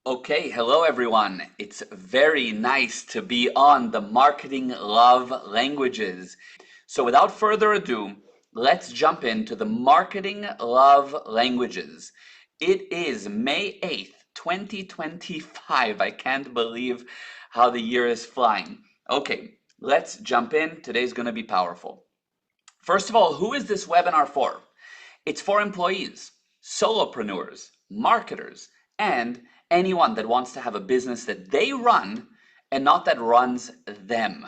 Okay, hello everyone. It's very nice to be on the Marketing Love Languages. So without further ado, let's jump into the Marketing Love Languages. It is May 8th, 2025. I can't believe how the year is flying. Okay, let's jump in. Today's going to be powerful. First of all, who is this webinar for? It's for employees, solopreneurs, marketers, and anyone that wants to have a business that they run and not that runs them,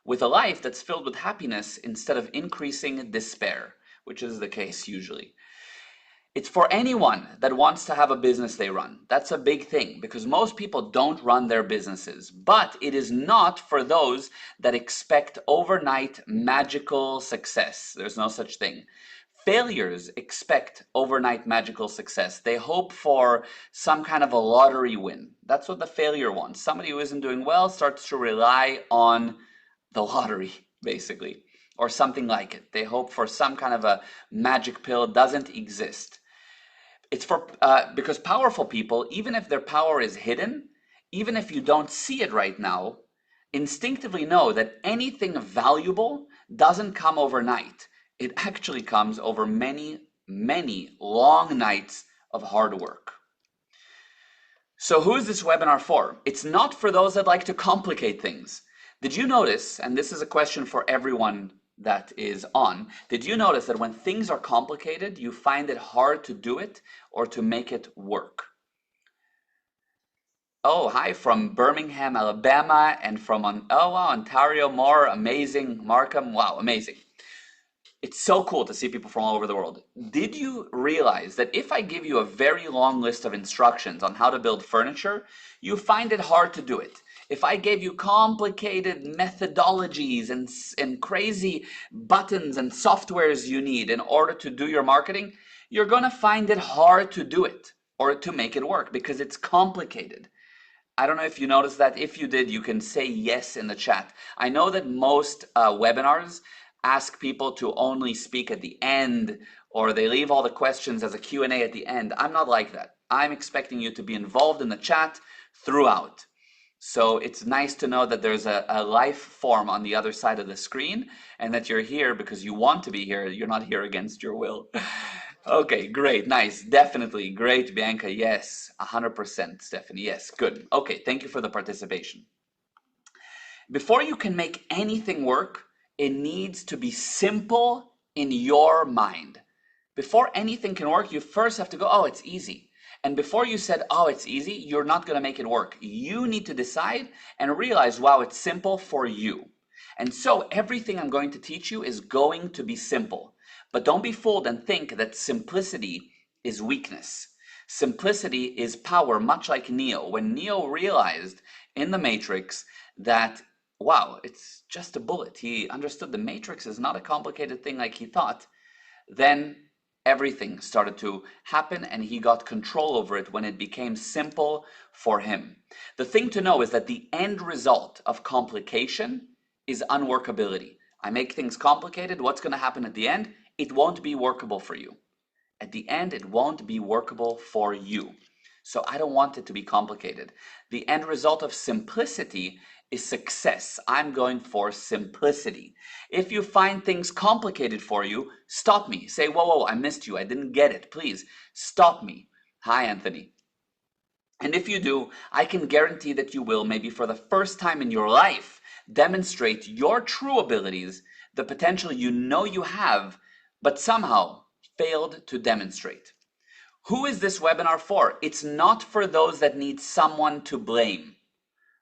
with a life that's filled with happiness instead of increasing despair, which is the case usually. It's for anyone that wants to have a business they run. That's a big thing because most people don't run their businesses, but it is not for those that expect overnight magical success. There's no such thing. Failures expect overnight magical success. They hope for some kind of a lottery win. That's what the failure wants. Somebody who isn't doing well starts to rely on the lottery, basically, or something like it. They hope for some kind of a magic pill. Doesn't exist. It's for because powerful people, even if their power is hidden, even if you don't see it right now, instinctively know that anything valuable doesn't come overnight. It actually comes over many, many long nights of hard work. So who is this webinar for? It's not for those that like to complicate things. Did you notice, and this is a question for everyone that is on, did you notice that when things are complicated, you find it hard to do it or to make it work? Oh, hi from Birmingham, Alabama, and from oh wow, Ontario, more amazing, Markham, wow, amazing. It's so cool to see people from all over the world. Did you realize that if I give you a very long list of instructions on how to build furniture, you find it hard to do it? If I gave you complicated methodologies and crazy buttons and softwares you need in order to do your marketing, you're going to find it hard to do it or to make it work because it's complicated. I don't know if you noticed that. If you did, you can say yes in the chat. I know that most webinars ask people to only speak at the end, or they leave all the questions as a Q&A at the end. I'm not like that. I'm expecting you to be involved in the chat throughout. So it's nice to know that there's a life form on the other side of the screen and that you're here because you want to be here. You're not here against your will. Okay, great, nice, definitely, great, Bianca, yes, 100%, Stephanie, yes, good. Okay, thank you for the participation. Before you can make anything work, it needs to be simple in your mind. Before anything can work, you first have to go, oh, it's easy. And before you said, oh, it's easy, you're not going to make it work. You need to decide and realize, wow, it's simple for you. And so everything I'm going to teach you is going to be simple. But don't be fooled and think that simplicity is weakness. Simplicity is power, much like Neo. When Neo realized in the Matrix that, wow, it's just a bullet. He understood the Matrix is not a complicated thing like he thought. Then everything started to happen and he got control over it when it became simple for him. The thing to know is that the end result of complication is unworkability. I make things complicated. What's going to happen at the end? It won't be workable for you. At the end, it won't be workable for you. So I don't want it to be complicated. The end result of simplicity is success. I'm going for simplicity. If you find things complicated for you, stop me. Say, whoa, whoa, I missed you. I didn't get it. Please stop me. Hi, Anthony. And if you do, I can guarantee that you will, maybe for the first time in your life, demonstrate your true abilities, the potential you know you have, but somehow failed to demonstrate. Who is this webinar for? It's not for those that need someone to blame.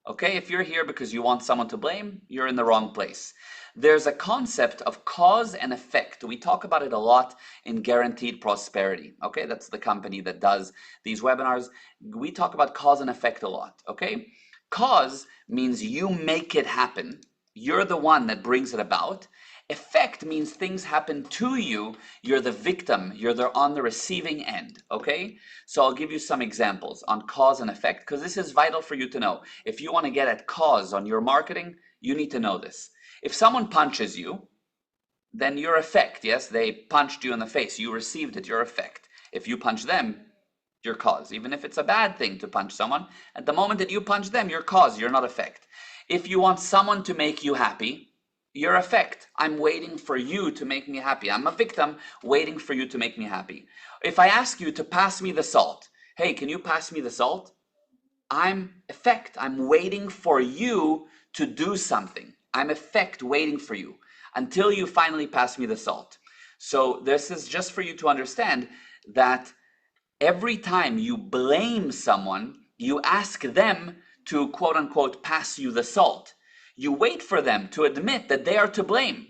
Okay, if you're here because you want someone to blame, you're in the wrong place. There's a concept of cause and effect. We talk about it a lot in Guaranteed Prosperity. Okay, that's the company that does these webinars. We talk about cause and effect a lot. Okay, cause means you make it happen. You're the one that brings it about. Effect means things happen to you. You're the victim. You're on the receiving end. Okay? So I'll give you some examples on cause and effect because this is vital for you to know. If you want to get at cause on your marketing, you need to know this. If someone punches you, then your effect, yes, they punched you in the face. You received it, your effect. If you punch them, you're cause. Even if it's a bad thing to punch someone, at the moment that you punch them, you're cause, you're not effect. If you want someone to make you happy, you're effect. I'm waiting for you to make me happy. I'm a victim waiting for you to make me happy. If I ask you to pass me the salt, hey, can you pass me the salt? I'm effect. I'm waiting for you to do something. I'm effect waiting for you until you finally pass me the salt. So this is just for you to understand that every time you blame someone, you ask them to quote unquote pass you the salt. You wait for them to admit that they are to blame.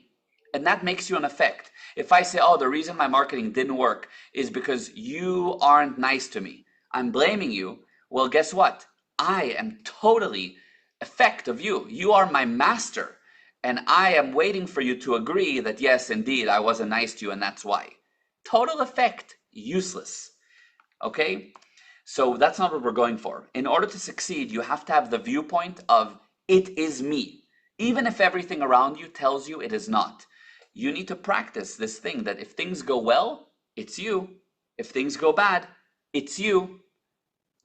And that makes you an effect. If I say, oh, the reason my marketing didn't work is because you aren't nice to me, I'm blaming you. Well, guess what? I am totally effect of you. You are my master. And I am waiting for you to agree that, yes, indeed, I wasn't nice to you and that's why. Total effect, useless. Okay? So that's not what we're going for. In order to succeed, you have to have the viewpoint of it is me. Even if everything around you tells you it is not. You need to practice this thing that if things go well, it's you. If things go bad, it's you.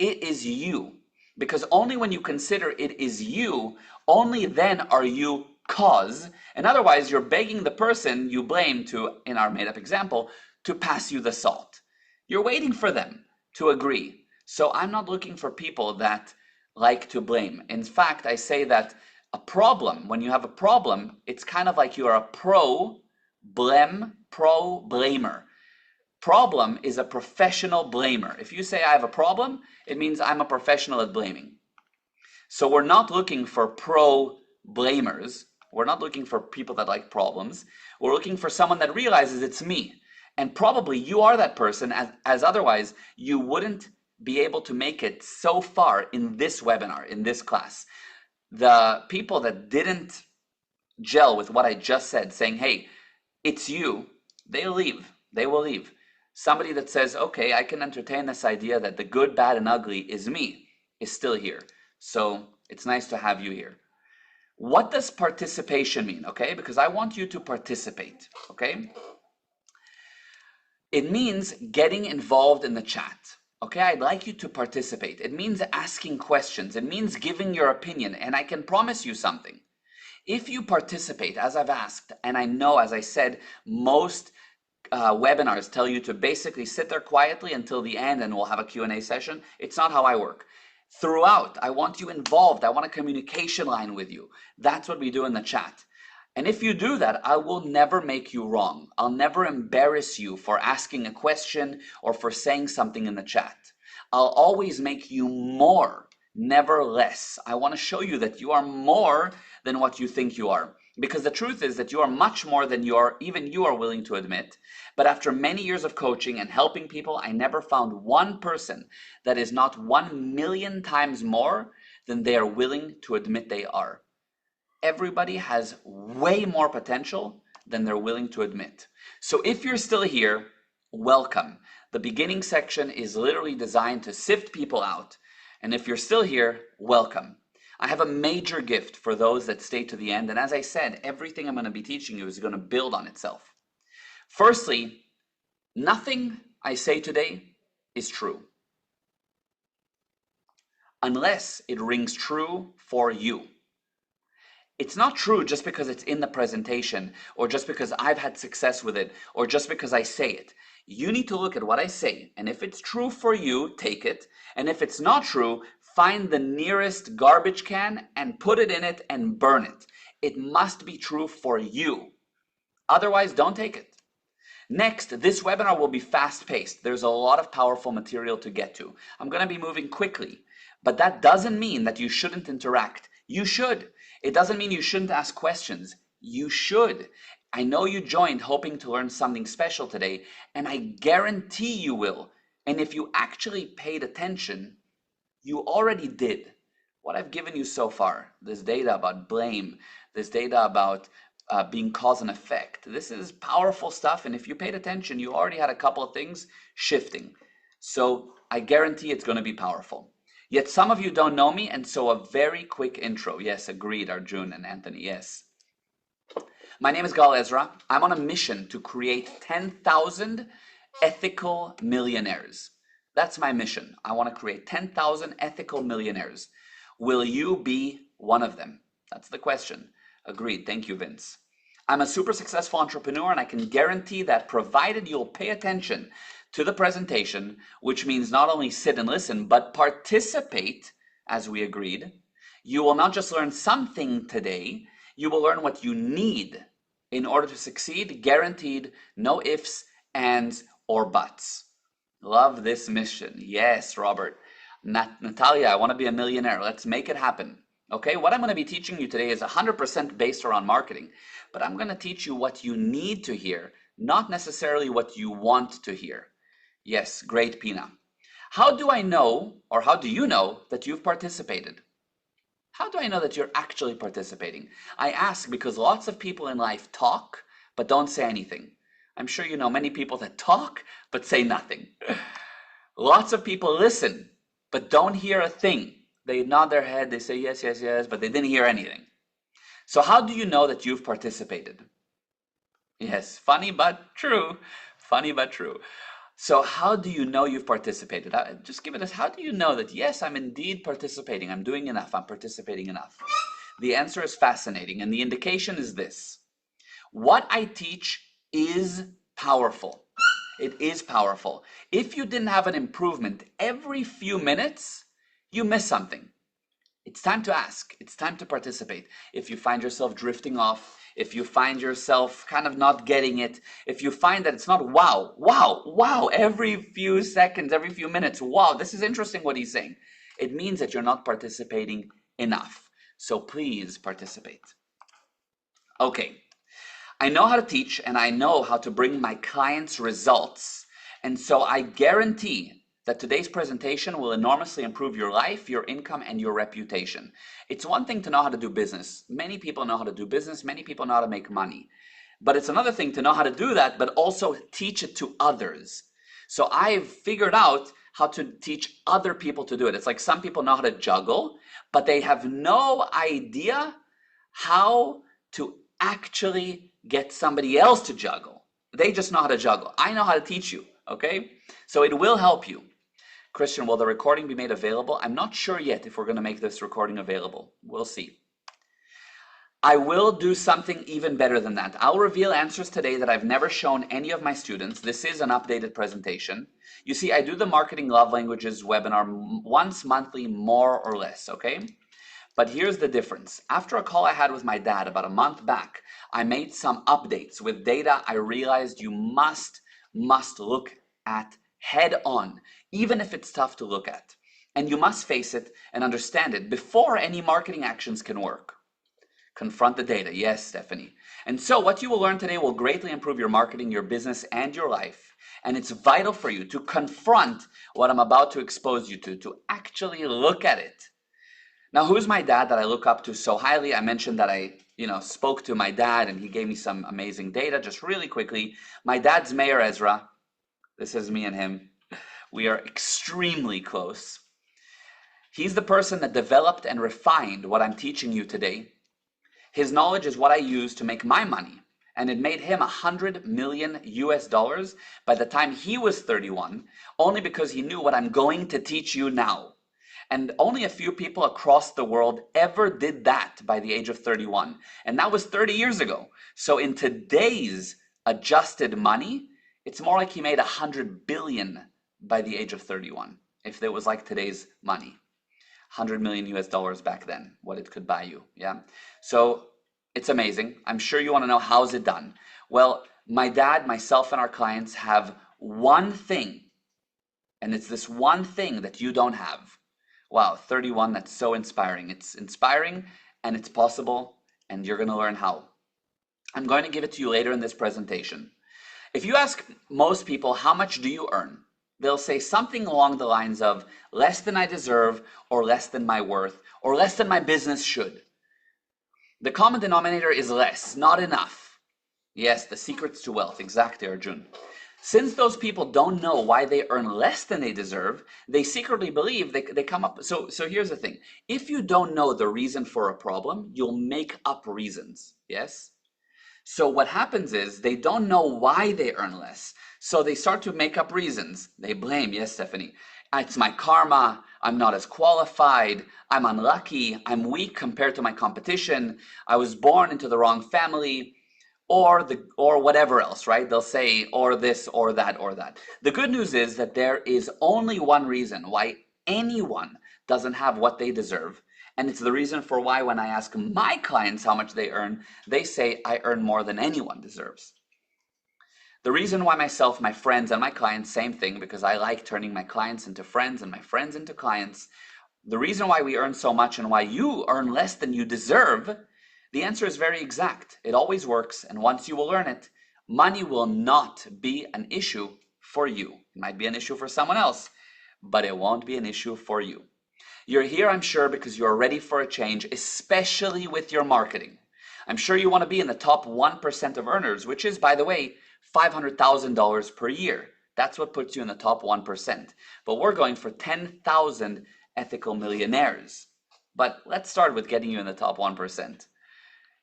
It is you. Because only when you consider it is you, only then are you cause. And otherwise, you're begging the person you blame to, in our made-up example, to pass you the salt. You're waiting for them to agree. So I'm not looking for people that like to blame. In fact, I say that a problem, when you have a problem, it's kind of like you're a pro-blamer. Problem is a professional blamer. If you say I have a problem, it means I'm a professional at blaming. So we're not looking for pro-blamers. We're not looking for people that like problems. We're looking for someone that realizes it's me. And probably you are that person, as otherwise you wouldn't be able to make it so far in this webinar, in this class. The people that didn't gel with what I just said, saying, hey, it's you, they'll leave. They will leave. Somebody that says, okay, I can entertain this idea that the good, bad, and ugly is me, is still here. So it's nice to have you here. What does participation mean? Okay, because I want you to participate. Okay, it means getting involved in the chat. Okay, I'd like you to participate. It means asking questions. It means giving your opinion. And I can promise you something. If you participate, as I've asked, and I know, as I said, most webinars tell you to basically sit there quietly until the end and we'll have a Q&A session. It's not how I work. Throughout, I want you involved. I want a communication line with you. That's what we do in the chat. And if you do that, I will never make you wrong. I'll never embarrass you for asking a question or for saying something in the chat. I'll always make you more, never less. I want to show you that you are more than what you think you are. Because the truth is that you are much more than even you are willing to admit. But after many years of coaching and helping people, I never found one person that is not 1,000,000 times more than they are willing to admit they are. Everybody has way more potential than they're willing to admit. So if you're still here, welcome. The beginning section is literally designed to sift people out. And if you're still here, welcome. I have a major gift for those that stay to the end. And as I said, everything I'm going to be teaching you is going to build on itself. Firstly, nothing I say today is true, unless it rings true for you. It's not true just because it's in the presentation, or just because I've had success with it, or just because I say it. You need to look at what I say, and if it's true for you, take it. And if it's not true, find the nearest garbage can and put it in it and burn it. It must be true for you. Otherwise, don't take it. Next, this webinar will be fast-paced. There's a lot of powerful material to get to. I'm going to be moving quickly, but that doesn't mean that you shouldn't interact. You should. It doesn't mean you shouldn't ask questions. You should. I know you joined hoping to learn something special today, and I guarantee you will. And if you actually paid attention, you already did. What I've given you so far, this data about blame, this data about being cause and effect, this is powerful stuff. And if you paid attention, you already had a couple of things shifting. So I guarantee it's going to be powerful. Yet some of you don't know me, and so a very quick intro. Yes, agreed, Arjun and Anthony, yes. My name is Meir Ezra. I'm on a mission to create 10,000 ethical millionaires. That's my mission. I want to create 10,000 ethical millionaires. Will you be one of them? That's the question. Agreed. Thank you, Vince. I'm a super successful entrepreneur, and I can guarantee that provided you'll pay attention to the presentation, which means not only sit and listen, but participate, as we agreed, you will not just learn something today, you will learn what you need in order to succeed, guaranteed, no ifs, ands, or buts. Love this mission. Yes, Robert. Natalia, I want to be a millionaire. Let's make it happen. Okay, what I'm going to be teaching you today is 100% based around marketing, but I'm going to teach you what you need to hear, not necessarily what you want to hear. Yes, great, Pina. How do I know, or how do you know that you've participated? How do I know that you're actually participating? I ask because lots of people in life talk, but don't say anything. I'm sure you know many people that talk, but say nothing. Lots of people listen, but don't hear a thing. They nod their head, they say yes, yes, yes, but they didn't hear anything. So how do you know that you've participated? Yes, funny but true. Funny but true. So how do you know you've participated? Just give it as, how do you know that, yes, I'm indeed participating, I'm doing enough, I'm participating enough? The answer is fascinating, and the indication is this. What I teach is powerful. It is powerful. If you didn't have an improvement every few minutes, you miss something. It's time to ask. It's time to participate. If you find yourself drifting off, if you find yourself kind of not getting it, if you find that it's not wow, wow, wow, every few seconds, every few minutes, wow, this is interesting what he's saying, it means that you're not participating enough. So please participate. Okay. I know how to teach and I know how to bring my clients results. And so I guarantee that today's presentation will enormously improve your life, your income, and your reputation. It's one thing to know how to do business. Many people know how to do business. Many people know how to make money. But it's another thing to know how to do that, but also teach it to others. So I've figured out how to teach other people to do it. It's like some people know how to juggle, but they have no idea how to actually get somebody else to juggle. They just know how to juggle. I know how to teach you, okay? So it will help you. Christian, will the recording be made available? I'm not sure yet if we're going to make this recording available. We'll see. I will do something even better than that. I'll reveal answers today that I've never shown any of my students. This is an updated presentation. You see, I do the Marketing Love Languages webinar once monthly, more or less, okay? But here's the difference. After a call I had with my dad about a month back, I made some updates with data I realized you must look at head on, even if it's tough to look at. And you must face it and understand it before any marketing actions can work. Confront the data. Yes, Stephanie. And so what you will learn today will greatly improve your marketing, your business, and your life. And it's vital for you to confront what I'm about to expose you to actually look at it. Now, who's my dad that I look up to so highly? I mentioned that I, spoke to my dad and he gave me some amazing data. Just really quickly, my dad's Meir Ezra. This is me and him. We are extremely close. He's the person that developed and refined what I'm teaching you today. His knowledge is what I use to make my money. And it made him $100 million by the time he was 31, only because he knew what I'm going to teach you now. And only a few people across the world ever did that by the age of 31. And that was 30 years ago. So in today's adjusted money, it's more like he made 100 billion by the age of 31. If it was like today's money, 100 million US dollars back then, what it could buy you. Yeah. So it's amazing. I'm sure you want to know, how's it done? Well, my dad, myself, and our clients have one thing. And it's this one thing that you don't have. Wow, 31, that's so inspiring. It's inspiring and it's possible, and you're going to learn how. I'm going to give it to you later in this presentation. If you ask most people, how much do you earn? They'll say something along the lines of less than I deserve, or less than my worth, or less than my business should. The common denominator is less, not enough. Yes, the secrets to wealth, exactly, Arjun. Since those people don't know why they earn less than they deserve, they secretly believe they come up. So here's the thing. If you don't know the reason for a problem, you'll make up reasons. Yes? So what happens is they don't know why they earn less. So they start to make up reasons. They blame, yes, Stephanie, it's my karma, I'm not as qualified, I'm unlucky, I'm weak compared to my competition, I was born into the wrong family, or whatever else, right? They'll say or this or that or that. The good news is that there is only one reason why anyone doesn't have what they deserve. And it's the reason for why when I ask my clients how much they earn, they say I earn more than anyone deserves. The reason why myself, my friends, and my clients, same thing, because I like turning my clients into friends and my friends into clients. The reason why we earn so much and why you earn less than you deserve, the answer is very exact. It always works, and once you will learn it, money will not be an issue for you. It might be an issue for someone else, but it won't be an issue for you. You're here, I'm sure, because you're ready for a change, especially with your marketing. I'm sure you want to be in the top 1% of earners, which is, by the way, $500,000 per year. That's what puts you in the top 1%. But we're going for 10,000 ethical millionaires. But let's start with getting you in the top 1%.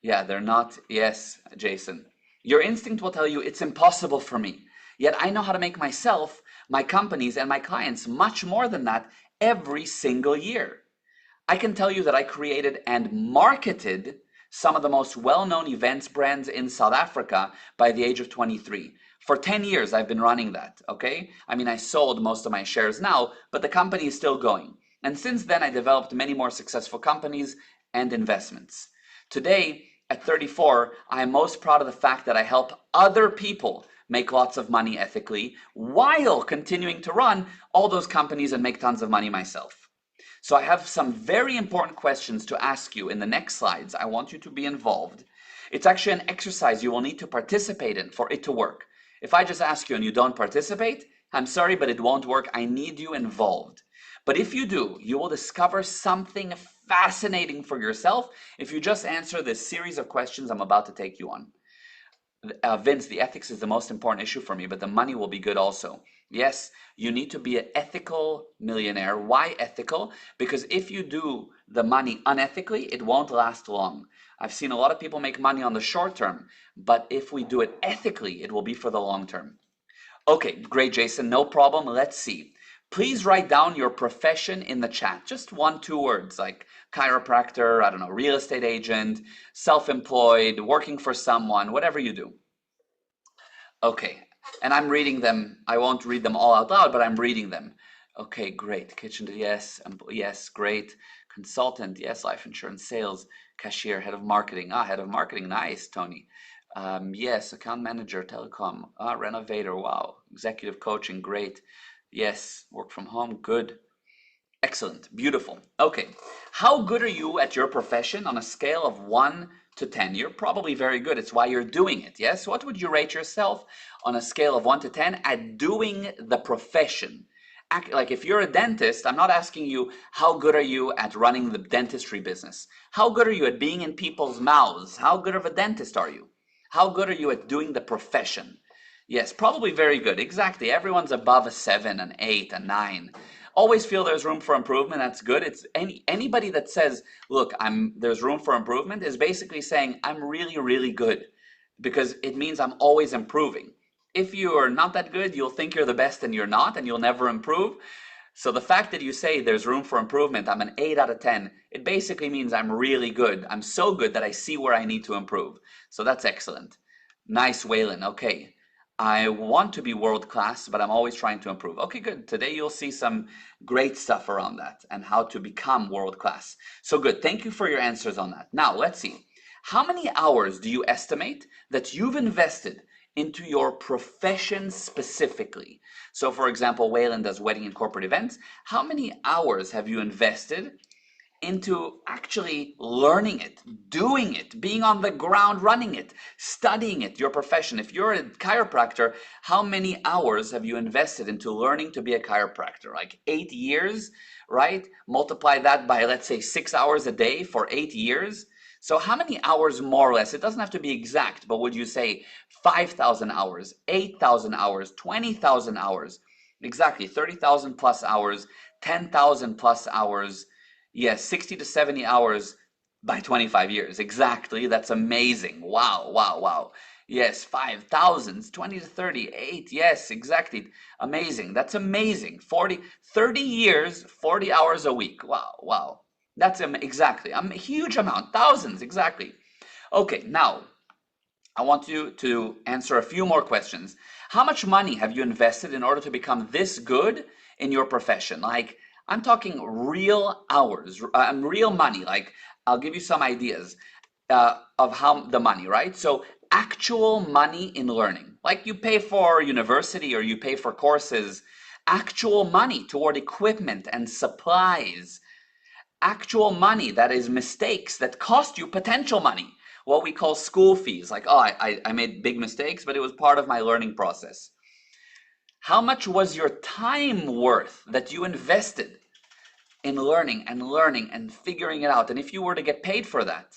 Yeah, they're not. Yes, Jason. Your instinct will tell you it's impossible for me. Yet I know how to make myself, my companies, and my clients much more than that every single year. I can tell you that I created and marketed some of the most well-known events brands in South Africa by the age of 23. For 10 years, I've been running that, okay? I mean, I sold most of my shares now, but the company is still going. And since then, I developed many more successful companies and investments. Today, at 34, I am most proud of the fact that I help other people make lots of money ethically while continuing to run all those companies and make tons of money myself. So I have some very important questions to ask you in the next slides. I want you to be involved. It's actually an exercise you will need to participate in for it to work. If I just ask you and you don't participate, I'm sorry, but it won't work. I need you involved. But if you do, you will discover something fascinating for yourself if you just answer this series of questions I'm about to take you on. Vince, the ethics is the most important issue for me, but the money will be good also. Yes, you need to be an ethical millionaire. Why ethical? Because if you do the money unethically, it won't last long. I've seen a lot of people make money on the short term, but if we do it ethically, it will be for the long term. Okay, great, Jason. No problem. Let's see. Please write down your profession in the chat. Just 1-2 words like chiropractor, I don't know, real estate agent, self-employed, working for someone, whatever you do. Okay, and I'm reading them. I won't read them all out loud, but I'm reading them. Okay, great. Kitchen, yes, yes, great. Consultant, yes. Life insurance, sales, cashier, head of marketing. Head of marketing, nice, Tony. Yes, account manager, telecom. Renovator, wow. Executive coaching, great. Yes, work from home, good. Excellent, beautiful. Okay, how good are you at your profession on a scale of 1 to 10? You're probably very good. It's why you're doing it, yes? What would you rate yourself on a scale of 1 to 10 at doing the profession? Like if you're a dentist, I'm not asking you how good are you at running the dentistry business. How good are you at being in people's mouths? How good of a dentist are you? How good are you at doing the profession? Yes, probably very good. Exactly. Everyone's above a 7, an 8, a 9. Always feel there's room for improvement. That's good. It's anybody that says, "Look, there's room for improvement," is basically saying, "I'm really, really good," because it means I'm always improving. If you are not that good, you'll think you're the best and you're not, and you'll never improve. So the fact that you say there's room for improvement, I'm an 8 out of 10, it basically means I'm really good. I'm so good that I see where I need to improve. So that's excellent. Nice, Waylon. Okay. I want to be world class, but I'm always trying to improve. Okay, good. Today you'll see some great stuff around that and how to become world class. So good. Thank you for your answers on that. Now, let's see. How many hours do you estimate that you've invested into your profession specifically? So, for example, Waylon does wedding and corporate events. How many hours have you invested into actually learning it, doing it, being on the ground running it, studying it, your profession? If you're a chiropractor, how many hours have you invested into learning to be a chiropractor? Like 8 years, right? Multiply that by, let's say, 6 hours a day for 8 years. So how many hours more or less? It doesn't have to be exact, but would you say 5,000 hours, 8,000 hours, 20,000 hours? Exactly, 30,000 plus hours, 10,000 plus hours. Yes, 60 to 70 hours By 25 years, exactly. That's amazing. Wow, wow, wow. Yes, 5,000, 20 to 38. Yes, exactly. Amazing. That's amazing. 30 years, 40 hours a week. Wow, wow. That's exactly a huge amount. Thousands, exactly. Okay, now I want you to answer a few more questions. How much money have you invested in order to become this good in your profession? Like, I'm talking real hours, real money. Like, I'll give you some ideas of how the money, right? So, actual money in learning. Like, you pay for university or you pay for courses, actual money toward equipment and supplies, actual money that is mistakes that cost you potential money, what we call school fees. Like, oh, I made big mistakes, but it was part of my learning process. How much was your time worth that you invested in learning and figuring it out? And if you were to get paid for that,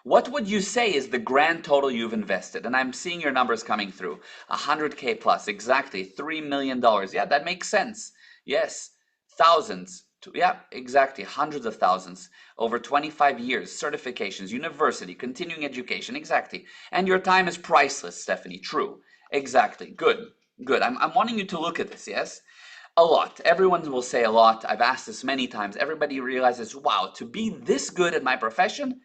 what would you say is the grand total you've invested? And I'm seeing your numbers coming through. 100K plus, exactly. $3 million. Yeah, that makes sense. Yes. Thousands. Yeah, exactly. Hundreds of thousands. Over 25 years. Certifications, university, continuing education. Exactly. And your time is priceless, Stephanie. True. Exactly. Good. Good. I'm wanting you to look at this, yes? A lot. Everyone will say a lot. I've asked this many times. Everybody realizes, wow, to be this good at my profession,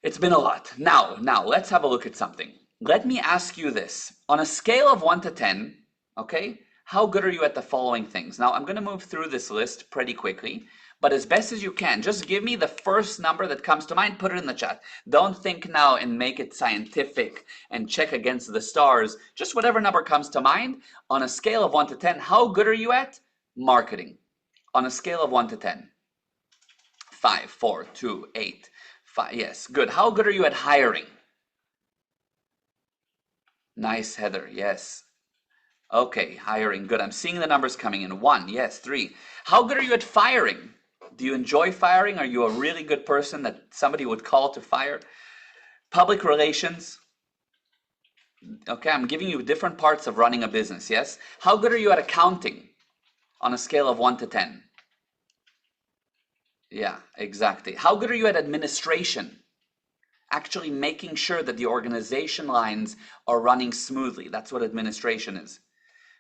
it's been a lot. Now, let's have a look at something. Let me ask you this. On a scale of 1 to 10, okay, how good are you at the following things? Now, I'm going to move through this list pretty quickly, but as best as you can, just give me the first number that comes to mind, put it in the chat. Don't think now and make it scientific and check against the stars. Just whatever number comes to mind. On a scale of 1 to 10, how good are you at marketing? On a scale of 1 to 10. 5, 4, 2, 8. 5. Yes, good. How good are you at hiring? Nice, Heather. Yes. Okay, hiring. Good. I'm seeing the numbers coming in. 1. Yes. 3. How good are you at firing? Do you enjoy firing? Are you a really good person that somebody would call to fire? Public relations. Okay, I'm giving you different parts of running a business. Yes. How good are you at accounting on a scale of 1 to 10? Yeah, exactly. How good are you at administration? Actually making sure that the organization lines are running smoothly. That's what administration is.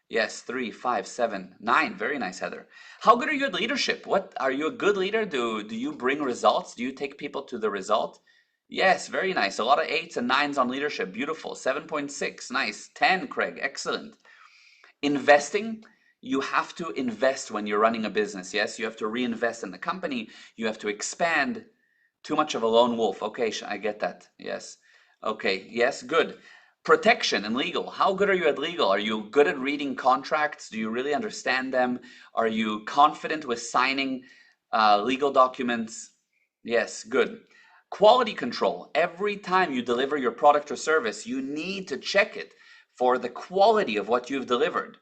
Yes, 3, 5, 7, 9. Very nice, Heather. How good are you at leadership? What, are you a good leader? Do you bring results? Do you take people to the result? Yes, very nice. A lot of 8s and 9s on leadership. Beautiful. 7.6. Nice. 10, Craig. Excellent. Investing. You have to invest when you're running a business. Yes, you have to reinvest in the company. You have to expand. Too much of a lone wolf. Okay, I get that. Yes. Okay. Yes, good. Protection and legal. How good are you at legal? Are you good at reading contracts? Do you really understand them? Are you confident with signing legal documents? Yes, good. Quality control. Every time you deliver your product or service, you need to check it for the quality of what you've delivered.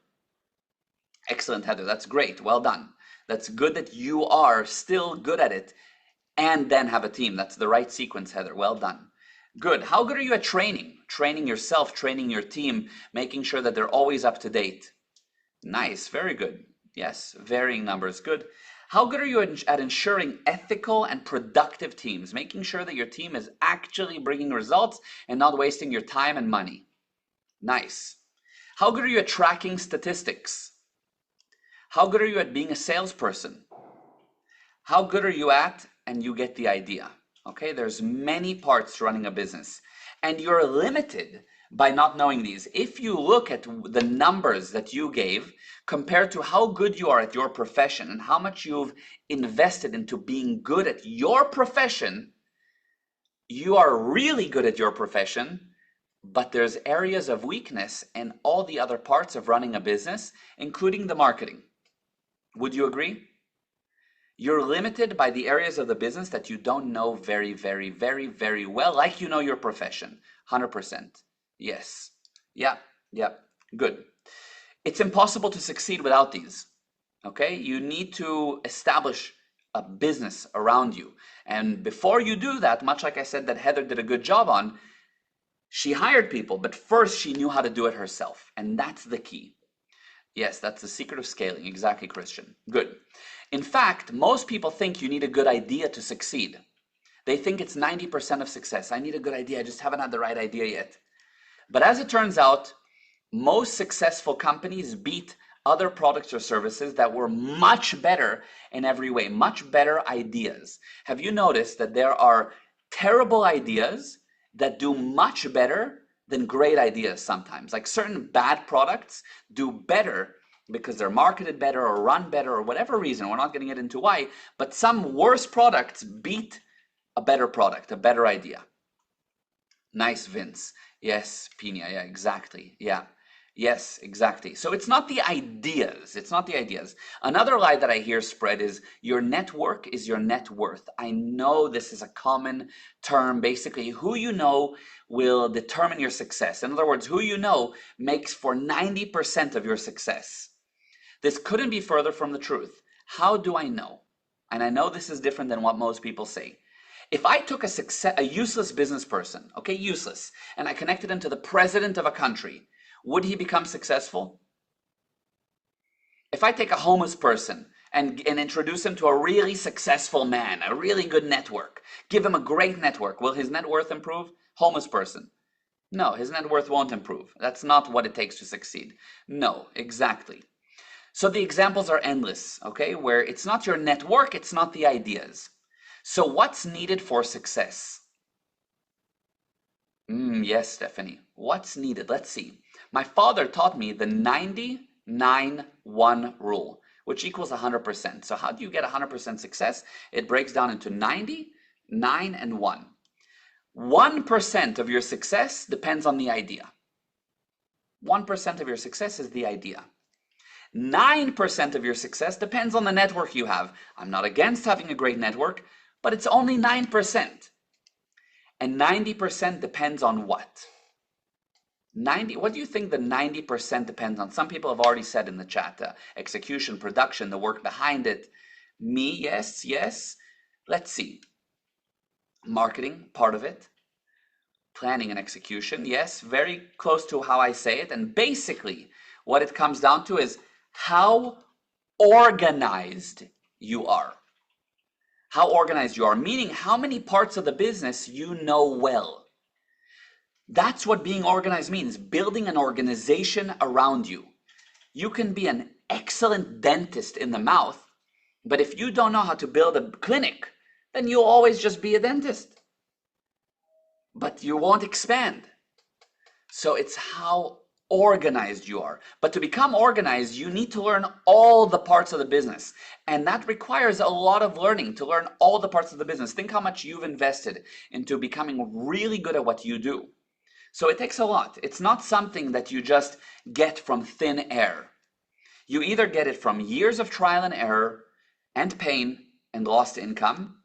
Excellent, Heather. That's great. Well done. That's good that you are still good at it and then have a team. That's the right sequence, Heather. Well done. Good. How good are you at training? Training yourself, training your team, making sure that they're always up to date. Nice. Very good. Yes. Varying numbers. Good. How good are you at ensuring ethical and productive teams, making sure that your team is actually bringing results and not wasting your time and money? Nice. How good are you at tracking statistics? How good are you at being a salesperson? How good are you at, and you get the idea. Okay, there's many parts to running a business, and you're limited by not knowing these. If you look at the numbers that you gave compared to how good you are at your profession and how much you've invested into being good at your profession, you are really good at your profession, but there's areas of weakness in all the other parts of running a business, including the marketing. Would you agree? You're limited by the areas of the business that you don't know very, very, very, very well, like you know your profession. 100%. Yes. Yeah. Yeah. Good. It's impossible to succeed without these. Okay? You need to establish a business around you. And before you do that, much like I said that Heather did a good job on, she hired people, but first she knew how to do it herself. And that's the key. Yes, that's the secret of scaling. Exactly, Christian. Good. In fact, most people think you need a good idea to succeed. They think it's 90% of success. I need a good idea. I just haven't had the right idea yet. But as it turns out, most successful companies beat other products or services that were much better in every way, much better ideas. Have you noticed that there are terrible ideas that do much better than great ideas sometimes? Like certain bad products do better because they're marketed better or run better or whatever reason. We're not getting it into why, but some worse products beat a better product, a better idea. Nice, Vince. Yes, Pina. Yeah, exactly. Yeah. Yes, exactly. So it's not the ideas. It's not the ideas. Another lie that I hear spread is your network is your net worth. I know this is a common term. Basically, who you know will determine your success. In other words, who you know makes for 90% of your success. This couldn't be further from the truth. How do I know? And I know this is different than what most people say. If I took a useless business person, okay, useless, and I connected him to the president of a country, would he become successful? If I take a homeless person and introduce him to a really successful man, a really good network, give him a great network, will his net worth improve? Homeless person. No, his net worth won't improve. That's not what it takes to succeed. No, exactly. So the examples are endless, okay, where it's not your network, it's not the ideas. So what's needed for success? Yes, Stephanie. What's needed? Let's see. My father taught me the 90-9-1 rule, which equals 100%. So how do you get 100% success? It breaks down into 90, 9, and 1. 1% of your success depends on the idea. 1% of your success is the idea. 9% of your success depends on the network you have. I'm not against having a great network, but it's only 9%. And 90% depends on what? What do you think the 90% depends on? Some people have already said in the chat, execution, production, the work behind it. Me, yes, yes. Let's see. Marketing, part of it. Planning and execution, yes, very close to how I say it. And basically, what it comes down to is how organized you are. How organized you are, meaning how many parts of the business you know well. That's what being organized means, building an organization around you. You can be an excellent dentist in the mouth, but if you don't know how to build a clinic, then you'll always just be a dentist. But you won't expand. So it's how organized you are. But to become organized, you need to learn all the parts of the business. And that requires a lot of learning to learn all the parts of the business. Think how much you've invested into becoming really good at what you do. So it takes a lot. It's not something that you just get from thin air. You either get it from years of trial and error and pain and lost income,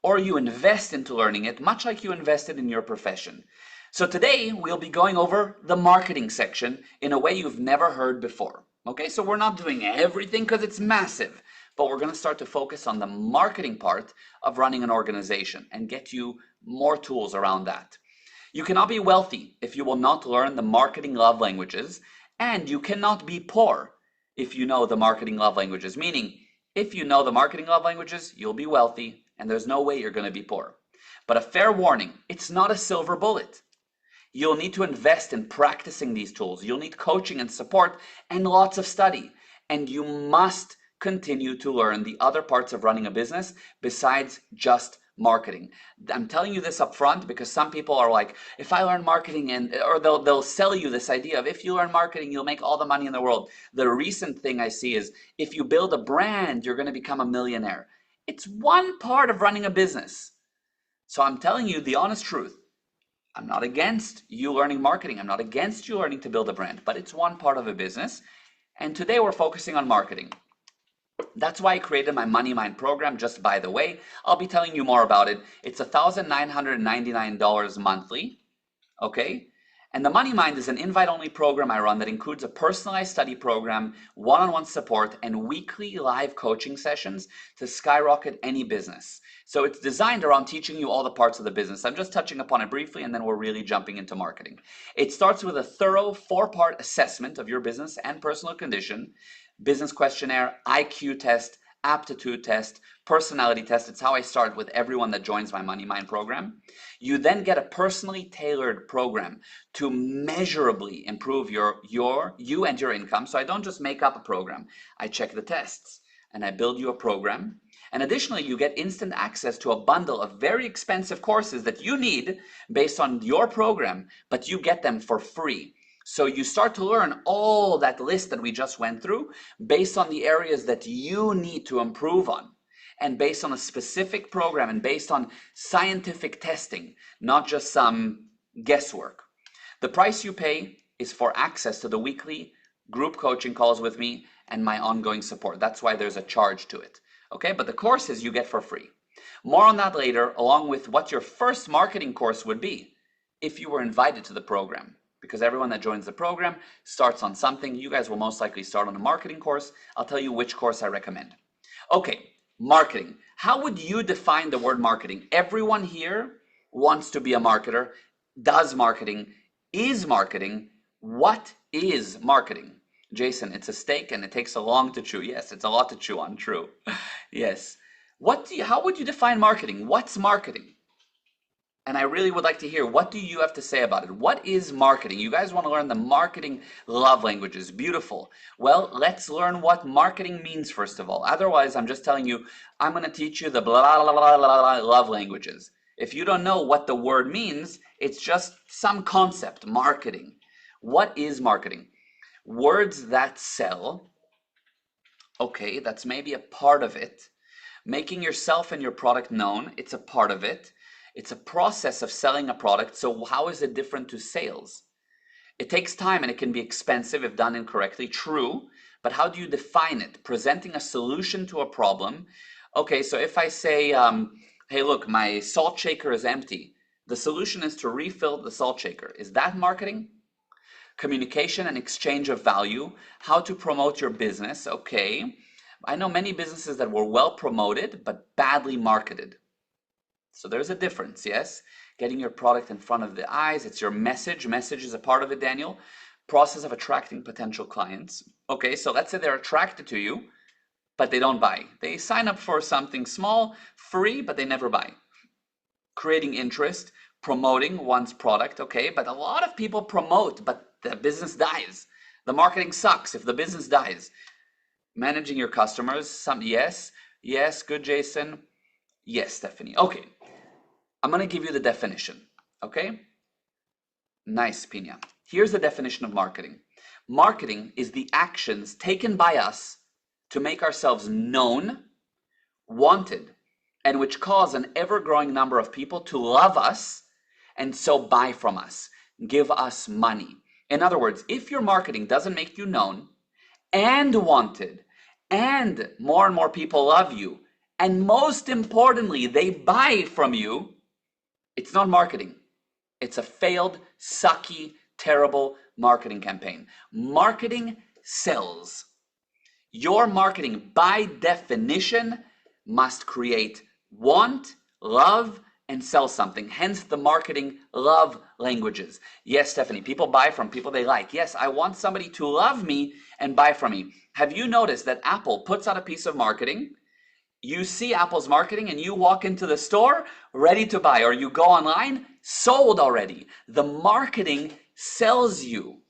or you invest into learning it, much like you invested in your profession. So today we'll be going over the marketing section in a way you've never heard before. Okay, so we're not doing everything because it's massive, but we're going to start to focus on the marketing part of running an organization and get you more tools around that. You cannot be wealthy if you will not learn the marketing love languages, and you cannot be poor if you know the marketing love languages, meaning if you know the marketing love languages, you'll be wealthy, and there's no way you're going to be poor. But a fair warning, it's not a silver bullet. You'll need to invest in practicing these tools. You'll need coaching and support and lots of study. And you must continue to learn the other parts of running a business besides just marketing. I'm telling you this up front because some people are like, if I learn marketing, or they'll sell you this idea of if you learn marketing, you'll make all the money in the world. The recent thing I see is if you build a brand, you're going to become a millionaire. It's one part of running a business. So I'm telling you the honest truth. I'm not against you learning marketing. I'm not against you learning to build a brand, but it's one part of a business. And today we're focusing on marketing. That's why I created my Money Mind program, just by the way. I'll be telling you more about it. It's $1,999 monthly, okay? And the Money Mind is an invite-only program I run that includes a personalized study program, one-on-one support, and weekly live coaching sessions to skyrocket any business. So it's designed around teaching you all the parts of the business. I'm just touching upon it briefly, and then we're really jumping into marketing. It starts with a thorough 4-part assessment of your business and personal condition, business questionnaire, IQ test, aptitude test, personality test. It's how I start with everyone that joins my Money Mind program. You then get a personally tailored program to measurably improve you and your income. So I don't just make up a program. I check the tests and I build you a program. And additionally, you get instant access to a bundle of very expensive courses that you need based on your program, but you get them for free. So you start to learn all that list that we just went through based on the areas that you need to improve on, and based on a specific program and based on scientific testing, not just some guesswork. The price you pay is for access to the weekly group coaching calls with me and my ongoing support. That's why there's a charge to it. Okay, but the courses you get for free. More on that later, along with what your first marketing course would be if you were invited to the program. Because everyone that joins the program starts on something. You guys will most likely start on a marketing course. I'll tell you which course I recommend. Okay, marketing. How would you define the word marketing? Everyone here wants to be a marketer, does marketing, is marketing. What is marketing? Jason, it's a steak and it takes a long to chew. Yes, it's a lot to chew on, true. Yes. How would you define marketing? What's marketing? And I really would like to hear, what do you have to say about it? What is marketing? You guys want to learn the marketing love languages. Beautiful. Well, let's learn what marketing means first of all. Otherwise, I'm just telling you, I'm going to teach you the blah, blah, blah, blah, blah, love languages. If you don't know what the word means, it's just some concept, marketing. What is marketing? Words that sell. Okay, that's maybe a part of it. Making yourself and your product known, it's a part of it. It's a process of selling a product. So how is it different to sales? It takes time and it can be expensive if done incorrectly. True, but how do you define it? Presenting a solution to a problem. Okay, so if I say, hey, look, my salt shaker is empty. The solution is to refill the salt shaker. Is that marketing? Communication and exchange of value. How to promote your business. Okay, I know many businesses that were well promoted but badly marketed. So there's a difference, yes? Getting your product in front of the eyes, it's your message. Message is a part of it, Daniel. Process of attracting potential clients. Okay, so let's say they're attracted to you, but they don't buy. They sign up for something small, free, but they never buy. Creating interest, promoting one's product, okay? But a lot of people promote, but the business dies. The marketing sucks if the business dies. Managing your customers, yes, good, Jason. Yes, Stephanie. Okay, I'm going to give you the definition, okay? Nice, Pina. Here's the definition of marketing. Marketing is the actions taken by us to make ourselves known, wanted, and which cause an ever-growing number of people to love us and so buy from us, give us money. In other words, if your marketing doesn't make you known and wanted, and more people love you, and most importantly, they buy from you, it's not marketing. It's a failed, sucky, terrible marketing campaign. Marketing sells. Your marketing, by definition, must create want, love, and sell something. Hence the marketing love languages. Yes, Stephanie, people buy from people they like. Yes, I want somebody to love me and buy from me. Have you noticed that Apple puts out a piece of marketing? You see Apple's marketing and you walk into the store ready to buy, or you go online, sold already. The marketing sells you.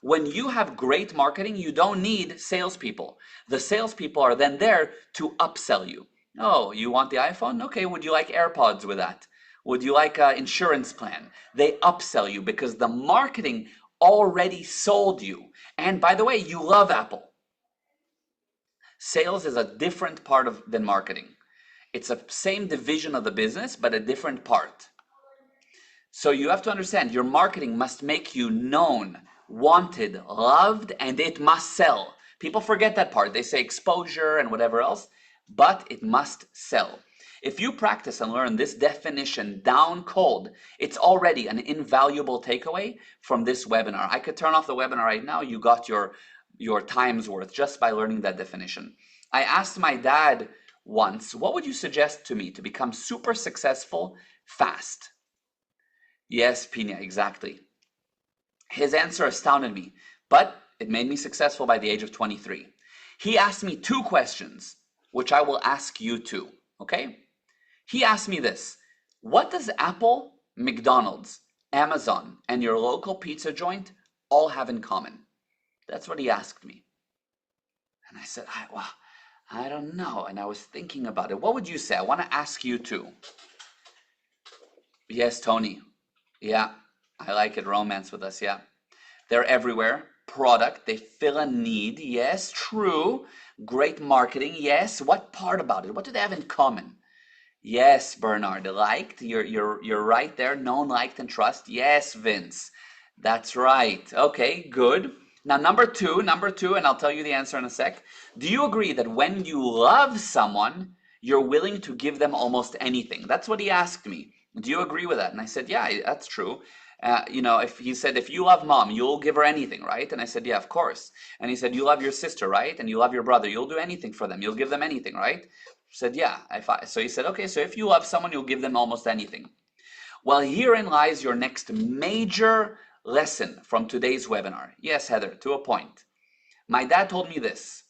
When you have great marketing, you don't need salespeople. The salespeople are then there to upsell you. Oh, you want the iPhone? Okay, would you like AirPods with that? Would you like an insurance plan? They upsell you because the marketing already sold you. And by the way, you love Apple. Sales is a different part than marketing. It's a same division of the business, but a different part. So you have to understand, your marketing must make you known, wanted, loved, and it must sell. People forget that part. They say exposure and whatever else, but it must sell. If you practice and learn this definition down cold, it's already an invaluable takeaway from this webinar. I could turn off the webinar right now. You got your time's worth just by learning that definition. I asked my dad once, what would you suggest to me to become super successful fast? Yes, Pina, exactly. His answer astounded me, but it made me successful by the age of 23. He asked me 2 questions. which I will ask you too, okay? He asked me this: what does Apple, McDonald's, Amazon, and your local pizza joint all have in common? That's what he asked me. And I said, well, I don't know. And I was thinking about it. What would you say? I want to ask you too. Yes, Tony. Yeah, I like it. Romance with us. Yeah. They're everywhere. Product. They fill a need. Yes, true. Great marketing. Yes. What part about it? What do they have in common? Yes, Bernard. Liked. You're right there. Known, liked, and trust. Yes, Vince. That's right. Okay, good. Now, number two, and I'll tell you the answer in a sec. Do you agree that when you love someone, you're willing to give them almost anything? That's what he asked me. Do you agree with that? And I said, yeah, that's true. If he said, if you love mom, you'll give her anything, right? And I said, yeah, of course. And he said, you love your sister, right? And you love your brother, you'll do anything for them. You'll give them anything, right? I said, yeah. So he said, okay, so if you love someone, you'll give them almost anything. Well, herein lies your next major lesson from today's webinar. Yes, Heather, to a point. My dad told me this: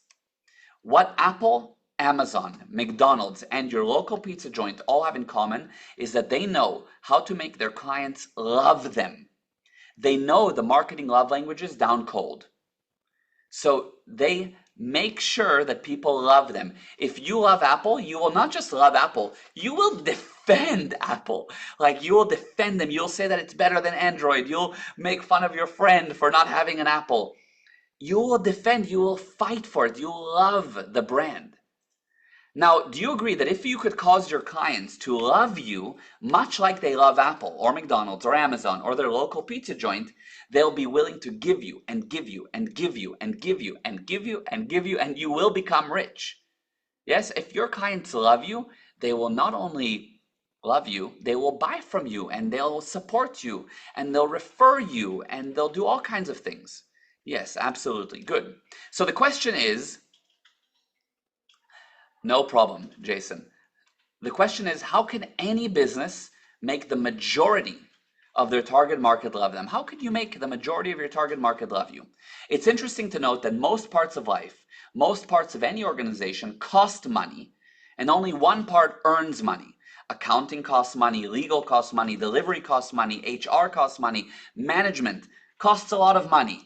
what Apple, Amazon, McDonald's, and your local pizza joint all have in common is that they know how to make their clients love them. They know the marketing love languages down cold. So they make sure that people love them. If you love Apple, you will not just love Apple, you will defend Apple. Like, you will defend them. You'll say that it's better than Android. You'll make fun of your friend for not having an Apple. You will defend, you will fight for it. You love the brand. Now, do you agree that if you could cause your clients to love you much like they love Apple or McDonald's or Amazon or their local pizza joint, they'll be willing to give you and give you and give you and give you and give you and give you, and you will become rich? Yes, if your clients love you, they will not only love you, they will buy from you and they'll support you and they'll refer you and they'll do all kinds of things. Yes, absolutely. Good. So the question is, no problem, Jason. The question is, how can any business make the majority of their target market love them? How can you make the majority of your target market love you? It's interesting to note that most parts of life, most parts of any organization cost money, and only one part earns money. Accounting costs money, legal costs money, delivery costs money, HR costs money, management costs a lot of money.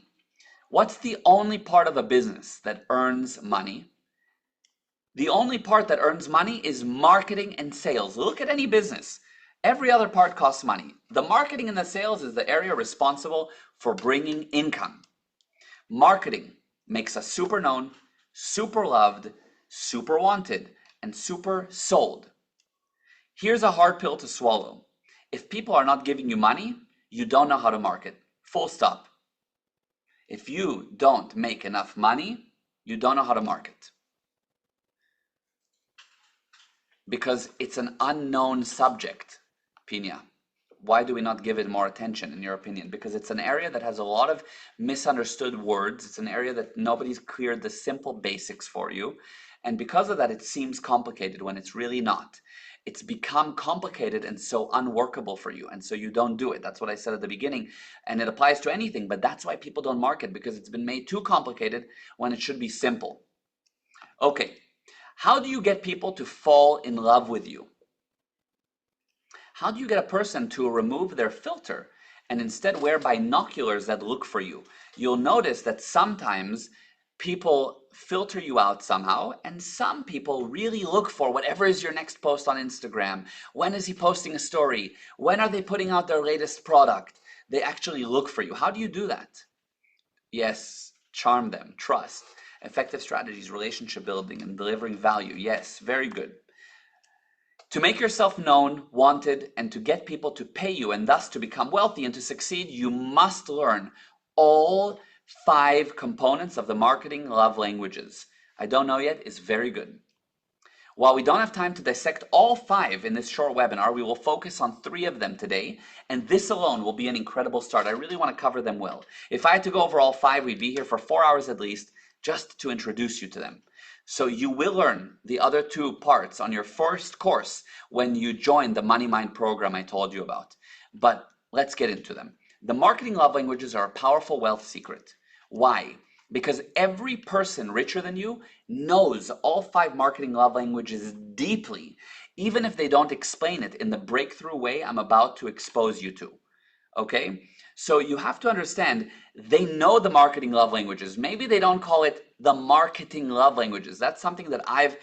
What's the only part of a business that earns money? The only part that earns money is marketing and sales. Look at any business. Every other part costs money. The marketing and the sales is the area responsible for bringing income. Marketing makes us super known, super loved, super wanted, and super sold. Here's a hard pill to swallow. If people are not giving you money, you don't know how to market. Full stop. If you don't make enough money, you don't know how to market. Because it's an unknown subject, Pina. Why do we not give it more attention, in your opinion? Because it's an area that has a lot of misunderstood words. It's an area that nobody's cleared the simple basics for you. And because of that, it seems complicated when it's really not. It's become complicated and so unworkable for you. And so you don't do it. That's what I said at the beginning. And it applies to anything, but that's why people don't market, because it's been made too complicated when it should be simple. Okay. How do you get people to fall in love with you? How do you get a person to remove their filter and instead wear binoculars that look for you? You'll notice that sometimes people filter you out somehow, and some people really look for whatever is your next post on Instagram. When is he posting a story? When are they putting out their latest product? They actually look for you. How do you do that? Yes, charm them, trust. Effective strategies, relationship building, and delivering value. Yes, very good. To make yourself known, wanted, and to get people to pay you and thus to become wealthy and to succeed, you must learn all 5 components of the marketing love languages. I don't know yet is very good. While we don't have time to dissect all 5 in this short webinar, we will focus on 3 of them today, and this alone will be an incredible start. I really want to cover them well. If I had to go over all 5, we'd be here for 4 hours at least, just to introduce you to them. So you will learn the other 2 parts on your first course when you join the Money Mind program I told you about. But let's get into them. The marketing love languages are a powerful wealth secret. Why? because every person richer than you knows all 5 marketing love languages deeply, even if they don't explain it in the breakthrough way I'm about to expose you to. Okay? So you have to understand, they know the marketing love languages. Maybe they don't call it the marketing love languages. That's something that I've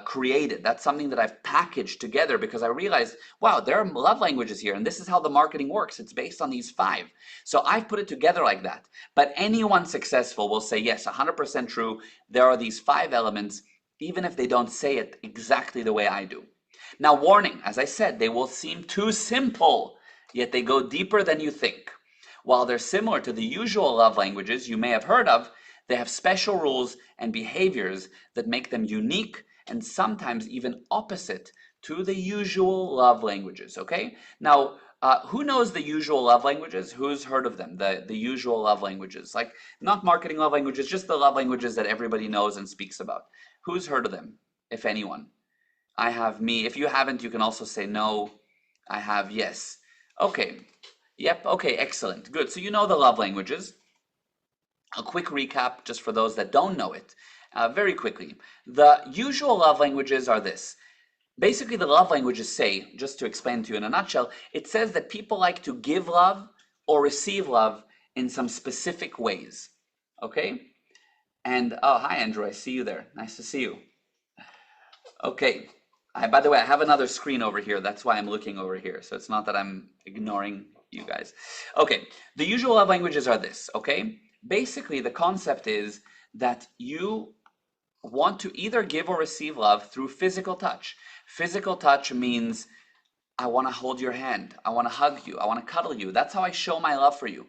created. That's something that I've packaged together because I realized, wow, there are love languages here, and this is how the marketing works. It's based on these 5. So I've put it together like that. But anyone successful will say, yes, 100% true. There are these 5 elements, even if they don't say it exactly the way I do. Now, warning, as I said, they will seem too simple, yet they go deeper than you think. While they're similar to the usual love languages you may have heard of, they have special rules and behaviors that make them unique and sometimes even opposite to the usual love languages, okay? Now, who knows the usual love languages? Who's heard of them, the usual love languages? Like, not marketing love languages, just the love languages that everybody knows and speaks about. Who's heard of them, if anyone? I have me. If you haven't, you can also say no. I have yes. Okay. Yep. Okay. Excellent. Good. So you know the love languages. A quick recap, just for those that don't know it, very quickly. The usual love languages are this. Basically, the love languages say, just to explain to you in a nutshell, it says that people like to give love or receive love in some specific ways. Okay? And, oh, hi, Andrew. I see you there. Nice to see you. Okay. By the way, I have another screen over here. That's why I'm looking over here. So it's not that I'm ignoring you guys. Okay. The usual love languages are this, okay? Basically, the concept is that you want to either give or receive love through physical touch. Physical touch means I want to hold your hand. I want to hug you. I want to cuddle you. That's how I show my love for you.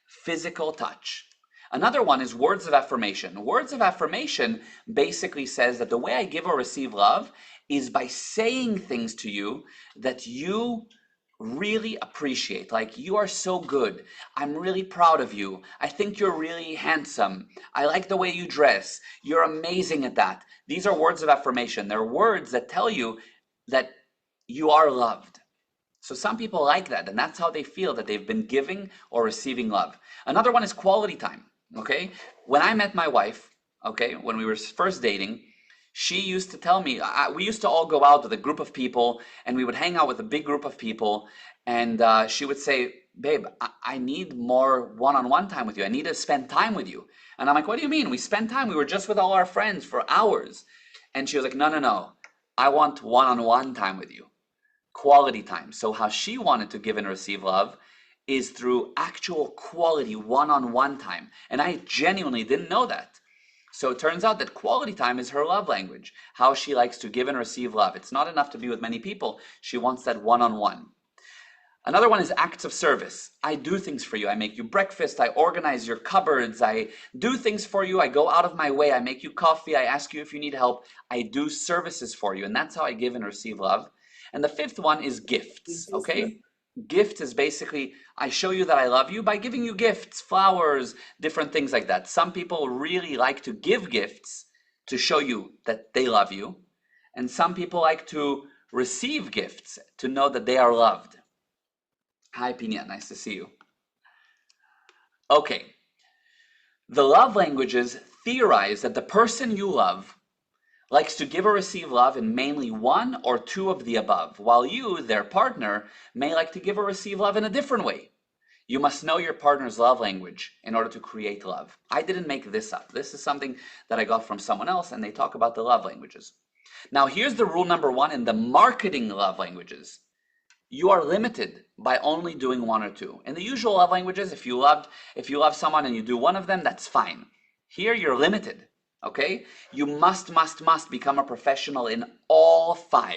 Physical touch. Another one is words of affirmation. Words of affirmation basically says that the way I give or receive love is by saying things to you that you really appreciate. Like, you are so good. I'm really proud of you. I think you're really handsome. I like the way you dress. You're amazing at that. These are words of affirmation. They're words that tell you that you are loved. So some people like that, and that's how they feel that they've been giving or receiving love. Another one is quality time, okay? When I met my wife, okay, when we were first dating, she used to tell me, we used to all go out with a group of people, and we would hang out with a big group of people, and she would say, babe, I need more one-on-one time with you. I need to spend time with you. And I'm like, what do you mean? We spend time. We were just with all our friends for hours. And she was like, no, no, no. I want one-on-one time with you. Quality time. So how she wanted to give and receive love is through actual quality one-on-one time. And I genuinely didn't know that. So it turns out that quality time is her love language, how she likes to give and receive love. It's not enough to be with many people. She wants that one-on-one. Another one is acts of service. I do things for you. I make you breakfast. I organize your cupboards. I do things for you. I go out of my way. I make you coffee. I ask you if you need help. I do services for you. And that's how I give and receive love. And the 5th one is gifts, okay? Gift is basically, I show you that I love you by giving you gifts, flowers, different things like that. Some people really like to give gifts to show you that they love you. And some people like to receive gifts to know that they are loved. Hi, Pina, nice to see you. Okay. The love languages theorize that the person you love likes to give or receive love in mainly one or two of the above, while you, their partner, may like to give or receive love in a different way. You must know your partner's love language in order to create love. I didn't make this up. This is something that I got from someone else, and they talk about the love languages. Now, here's the rule number 1 in the marketing love languages. You are limited by only doing 1 or 2. In the usual love languages, if you love someone and you do 1 of them, that's fine. Here, you're limited. Okay? You must become a professional in all 5.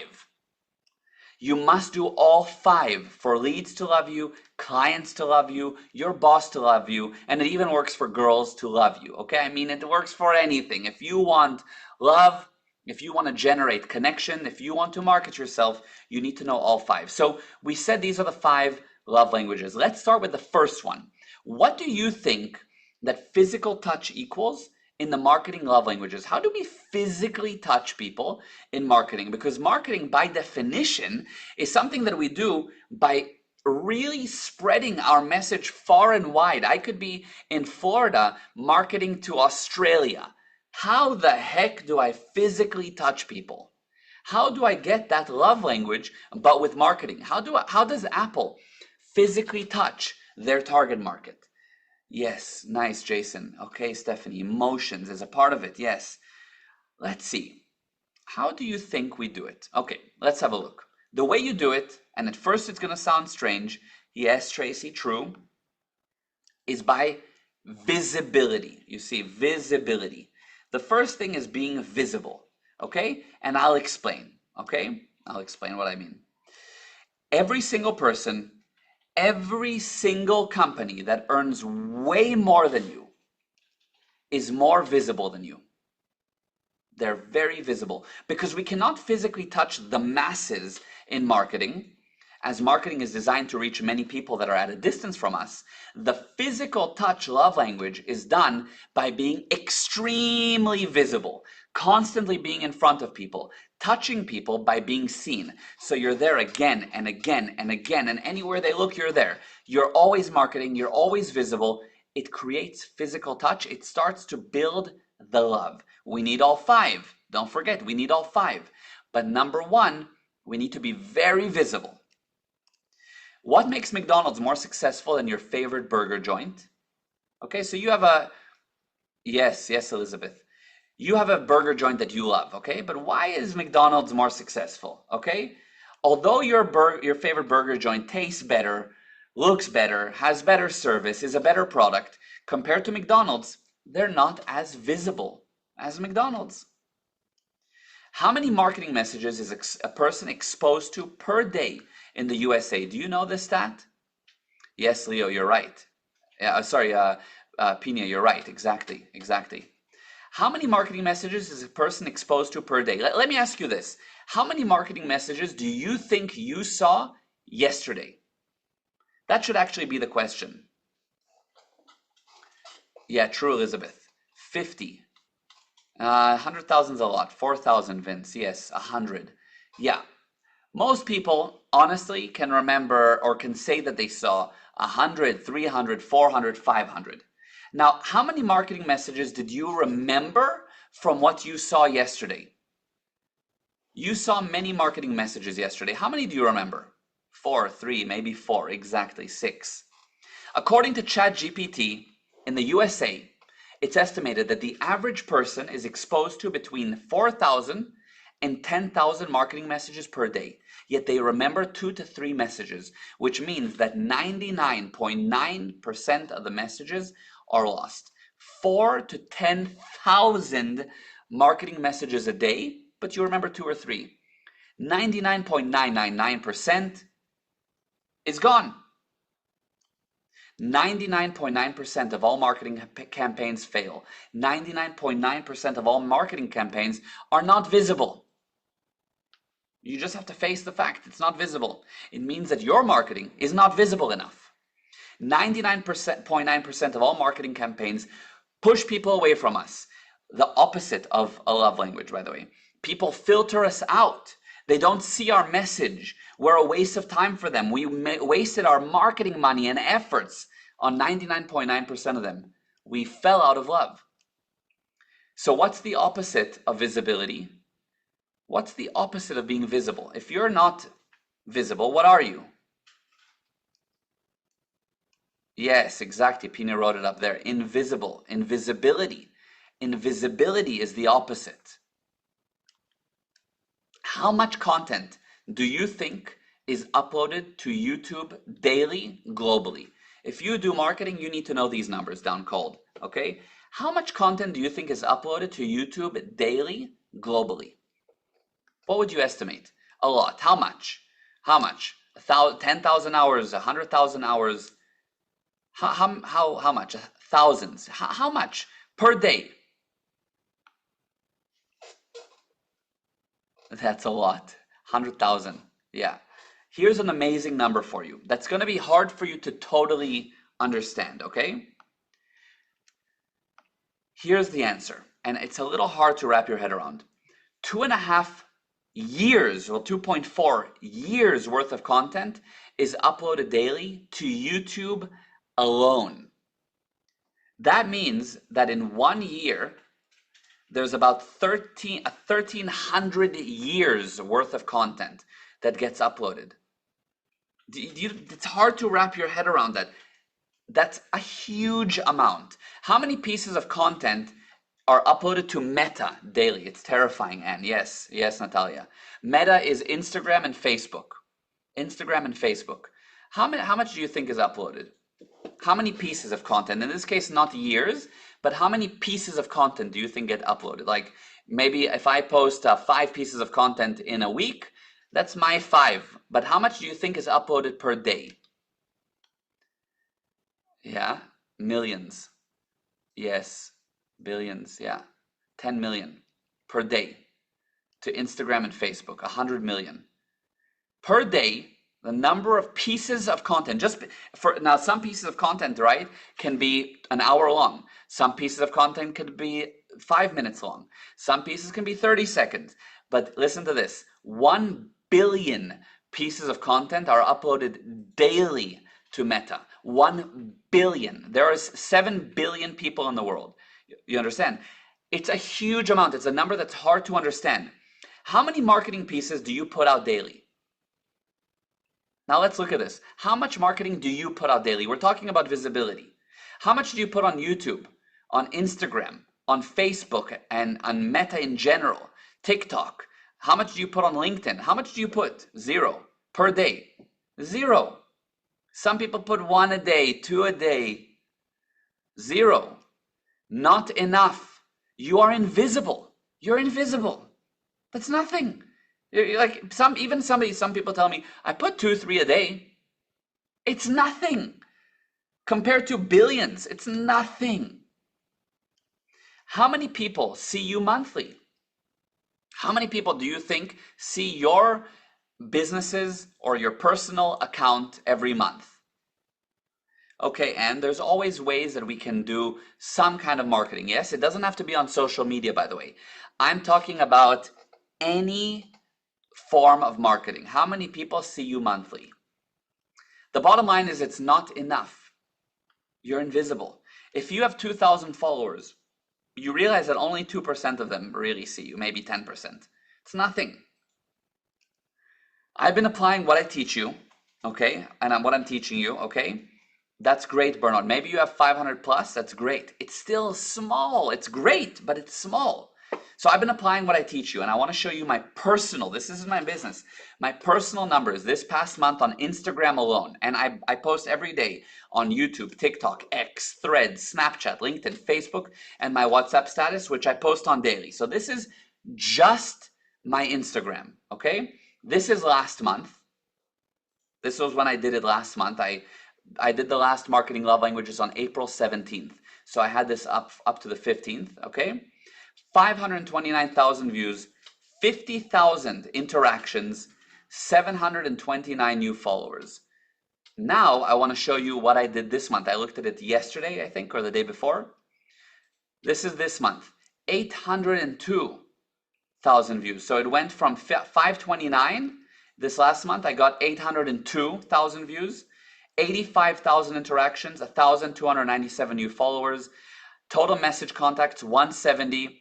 You must do all 5 for leads to love you, clients to love you, your boss to love you, and it even works for girls to love you. Okay? I mean, it works for anything. If you want love, if you want to generate connection, if you want to market yourself, you need to know all 5. So we said these are the 5 love languages. Let's start with the first one. What do you think that physical touch equals in the marketing love languages? How do we physically touch people in marketing? Because marketing, by definition, is something that we do by really spreading our message far and wide. I could be in Florida marketing to Australia. How the heck do I physically touch people? How do I get that love language, but with marketing? How does Apple physically touch their target market? Yes, nice, Jason. Okay, Stephanie, emotions is a part of it. Yes. Let's see. How do you think we do it? Okay, let's have a look. The way you do it, and at first it's going to sound strange, yes, Tracy, true, is by visibility. You see, visibility. The first thing is being visible, okay? And I'll explain, okay? I'll explain what I mean. Every single person, every single company that earns way more than you is more visible than you. They're very visible because we cannot physically touch the masses in marketing, as marketing is designed to reach many people that are at a distance from us. The physical touch love language is done by being extremely visible, constantly being in front of people, touching people by being seen. So you're there again and again and again, and anywhere they look, you're there. You're always marketing, you're always visible. It creates physical touch. It starts to build the love. We need all five. Don't forget, we need all five. But number one, we need to be very visible. What makes McDonald's more successful than your favorite burger joint? Okay, so you have a, yes, Elizabeth. You have a burger joint that you love, okay? But why is McDonald's more successful, okay? Although your favorite burger joint tastes better, looks better, has better service, is a better product, compared to McDonald's, they're not as visible as McDonald's. How many marketing messages is a person exposed to per day in the USA? Do you know this stat? Yes, Leo, you're right. Pina, you're right. Exactly. How many marketing messages is a person exposed to per day? Let me ask you this. How many marketing messages do you think you saw yesterday? That should actually be the question. Yeah, true, Elizabeth. 50. 100,000 is a lot. 4,000, Vince. Yes, 100. Yeah. Most people, honestly, can remember or can say that they saw 100, 300, 400, 500. Now, how many marketing messages did you remember from what you saw yesterday? You saw many marketing messages yesterday. How many do you remember? 4, 3, maybe 4, exactly 6. According to ChatGPT, in the USA, it's estimated that the average person is exposed to between 4,000 and 10,000 marketing messages per day. Yet they remember 2 to 3 messages, which means that 99.9% of the messages are lost. 4 to 10,000 marketing messages a day, but you remember 2 or 3. 99.999% is gone. 99.9% of all marketing campaigns fail. 99.9% of all marketing campaigns are not visible. You just have to face the fact it's not visible. It means that your marketing is not visible enough. 99.9% of all marketing campaigns push people away from us. The opposite of a love language, by the way. People filter us out. They don't see our message. We're a waste of time for them. We wasted our marketing money and efforts on 99.9% of them. We fell out of love. So what's the opposite of visibility? What's the opposite of being visible? If you're not visible, what are you? Yes, exactly. Pina wrote it up there. Invisible. Invisibility. Invisibility is the opposite. How much content do you think is uploaded to YouTube daily, globally? If you do marketing, you need to know these numbers down cold, okay? How much content do you think is uploaded to YouTube daily, globally? What would you estimate? A lot. How much? How much? 10,000 hours, 100,000 hours? How much? Thousands. How much per day? That's a lot. 100,000. Yeah. Here's an amazing number for you. That's going to be hard for you to totally understand, okay? Here's the answer. And it's a little hard to wrap your head around. 2.5 years, well, 2.4 years worth of content is uploaded daily to YouTube alone. That means that in 1 year, there's about 1,300 years worth of content that gets uploaded. It's hard to wrap your head around that. That's a huge amount. How many pieces of content are uploaded to Meta daily? It's terrifying, Anne. Yes, Natalia. Meta is Instagram and Facebook. Instagram and Facebook. How much do you think is uploaded? How many pieces of content? In this case, not years, but how many pieces of content do you think get uploaded? Like maybe if I post 5 pieces of content in a week, that's my 5. But how much do you think is uploaded per day? Yeah, millions. Yes, billions. Yeah, 10 million per day to Instagram and Facebook. 100 million per day. The number of pieces of content, just for now, some pieces of content, right, can be an hour long. Some pieces of content could be 5 minutes long. Some pieces can be 30 seconds. But listen to this: 1 billion pieces of content are uploaded daily to Meta. 1 billion. There are 7 billion people in the world. You understand? It's a huge amount. It's a number that's hard to understand. How many marketing pieces do you put out daily? Now let's look at this. How much marketing do you put out daily? We're talking about visibility. How much do you put on YouTube, on Instagram, on Facebook, and on Meta in general, TikTok? How much do you put on LinkedIn? How much do you put? 0 per day. 0. Some people put 1 a day, 2 a day. 0. Not enough. You are invisible. You're invisible. That's nothing. Like some people tell me, I put 2, 3 a day. It's nothing. Compared to billions, it's nothing. How many people see you monthly? How many people do you think see your businesses or your personal account every month? Okay, and there's always ways that we can do some kind of marketing. Yes, it doesn't have to be on social media, by the way. I'm talking about any form of marketing. How many people see you monthly? The bottom line is it's not enough. You're invisible. If you have 2,000 followers, you realize that only 2% of them really see you, maybe 10%. It's nothing. I've been applying what I teach you, okay? And what I'm teaching you, okay? That's great, Bernard. Maybe you have 500 plus, that's great. It's still small. It's great, but it's small. So I've been applying what I teach you, and I want to show you my personal, this is my business, my personal numbers this past month on Instagram alone. And I post every day on YouTube, TikTok, X, Threads, Snapchat, LinkedIn, Facebook, and my WhatsApp status, which I post on daily. So this is just my Instagram, okay? This is last month. This was when I did it last month. I did the last Marketing Love Languages on April 17th. So I had this up to the 15th, okay? 529,000 views, 50,000 interactions, 729 new followers. Now I want to show you what I did this month. I looked at it yesterday, I think, or the day before. This is this month, 802,000 views. So it went from 529 this last month. I got 802,000 views, 85,000 interactions, 1,297 new followers, total message contacts 170.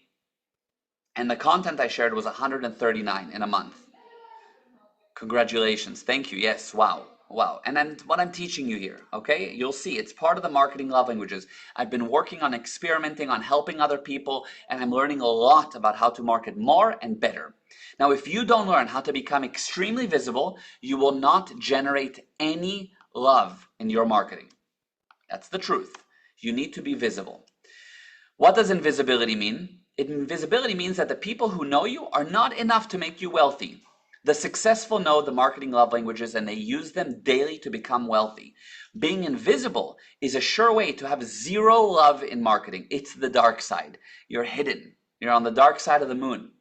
And the content I shared was 139 in a month. Congratulations. Thank you. Yes. Wow. And then what I'm teaching you here, okay? You'll see it's part of the Marketing Love Languages. I've been working on experimenting, on helping other people, and I'm learning a lot about how to market more and better. Now, if you don't learn how to become extremely visible, you will not generate any love in your marketing. That's the truth. You need to be visible. What does invisibility mean? Invisibility means that the people who know you are not enough to make you wealthy. The successful know the Marketing Love Languages and they use them daily to become wealthy. Being invisible is a sure way to have 0 love in marketing. It's the dark side. You're hidden. You're on the dark side of the moon.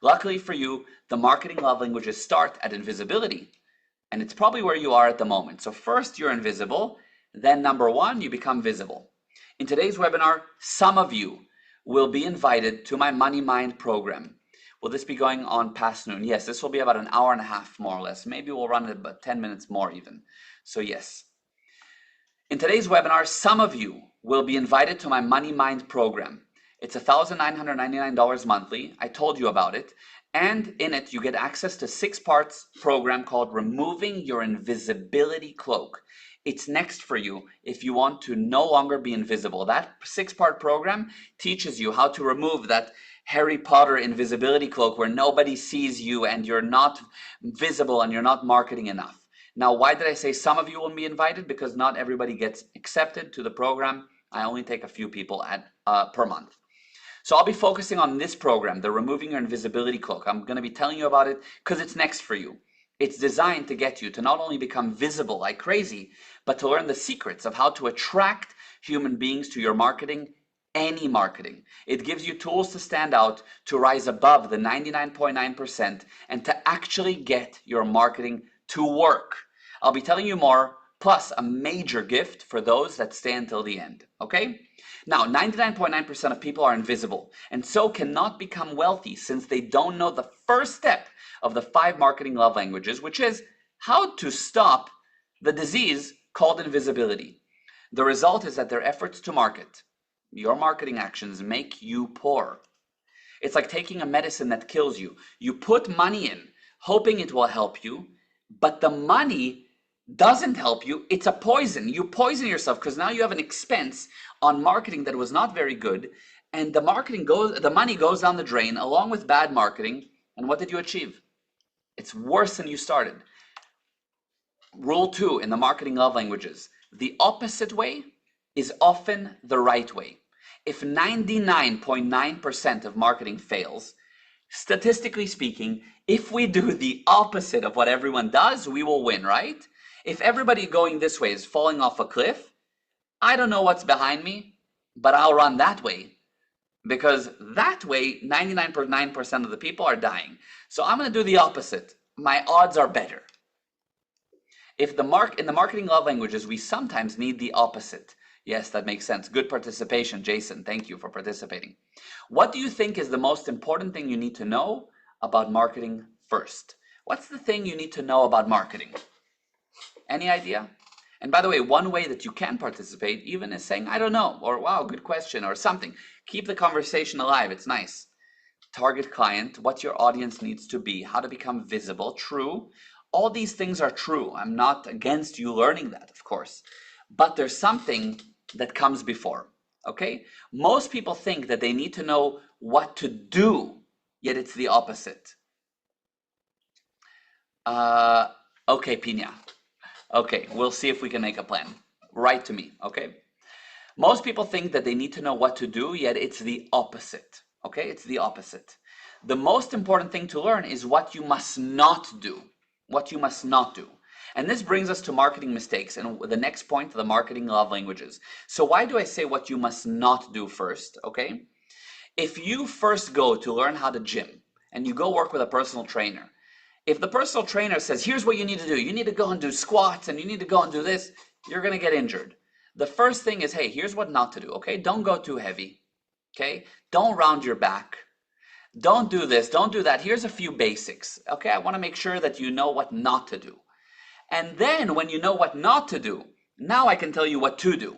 Luckily for you, the Marketing Love Languages start at invisibility. And it's probably where you are at the moment. So first you're invisible, then number 1, you become visible. In today's webinar, some of you will be invited to my Money Mind program. Will this be going on past noon? Yes, this will be about an hour and a half, more or less. Maybe we'll run it about 10 minutes more even. So yes. In today's webinar, some of you will be invited to my Money Mind program. It's $1,999 monthly. I told you about it. And in it, you get access to 6 parts program called Removing Your Invisibility Cloak. It's next for you if you want to no longer be invisible. That 6-part program teaches you how to remove that Harry Potter invisibility cloak where nobody sees you and you're not visible and you're not marketing enough. Now, why did I say some of you will be invited? Because not everybody gets accepted to the program. I only take a few people per month. So I'll be focusing on this program, the Removing Your Invisibility Cloak. I'm going to be telling you about it because it's next for you. It's designed to get you to not only become visible like crazy, but to learn the secrets of how to attract human beings to your marketing, any marketing. It gives you tools to stand out, to rise above the 99.9%, and to actually get your marketing to work. I'll be telling you more, plus a major gift for those that stay until the end, okay? Now, 99.9% of people are invisible and so cannot become wealthy since they don't know the first step of the 5 marketing love languages, which is how to stop the disease called invisibility. The result is that their efforts to market, your marketing actions, make you poor. It's like taking a medicine that kills you. You put money in, hoping it will help you, but the money doesn't help you. It's a poison. You poison yourself because now you have an expense on marketing that was not very good, and the money goes down the drain along with bad marketing. And what did you achieve? It's worse than you started. Rule 2 in the marketing love languages: the opposite way is often the right way. If 99.9% of marketing fails, statistically speaking, if we do the opposite of what everyone does, we will win, right? If everybody going this way is falling off a cliff, I don't know what's behind me, but I'll run that way, because that way 99.9% of the people are dying. So I'm going to do the opposite. My odds are better. In the marketing love languages, we sometimes need the opposite. Yes, that makes sense. Good participation, Jason. Thank you for participating. What do you think is the most important thing you need to know about marketing first? What's the thing you need to know about marketing? Any idea? And by the way, one way that you can participate even is saying, I don't know, or wow, good question, or something. Keep the conversation alive. It's nice. Target client, what your audience needs to be, how to become visible, true. All these things are true. I'm not against you learning that, of course. But there's something that comes before, okay? Most people think that they need to know what to do, yet it's the opposite. Okay, Pina. Okay, we'll see if we can make a plan. Write to me, okay? Most people think that they need to know what to do, yet it's the opposite, okay? It's the opposite. The most important thing to learn is what you must not do. What you must not do. And this brings us to marketing mistakes and the next point, the marketing love languages. So why do I say what you must not do first, okay? If you first go to learn how to gym and you go work with a personal trainer, if the personal trainer says, here's what you need to do, you need to go and do squats and you need to go and do this, you're going to get injured. The first thing is, hey, here's what not to do, okay? Don't go too heavy, okay? Don't round your back. Don't do this, don't do that. Here's a few basics, okay? I want to make sure that you know what not to do. And then when you know what not to do, now I can tell you what to do.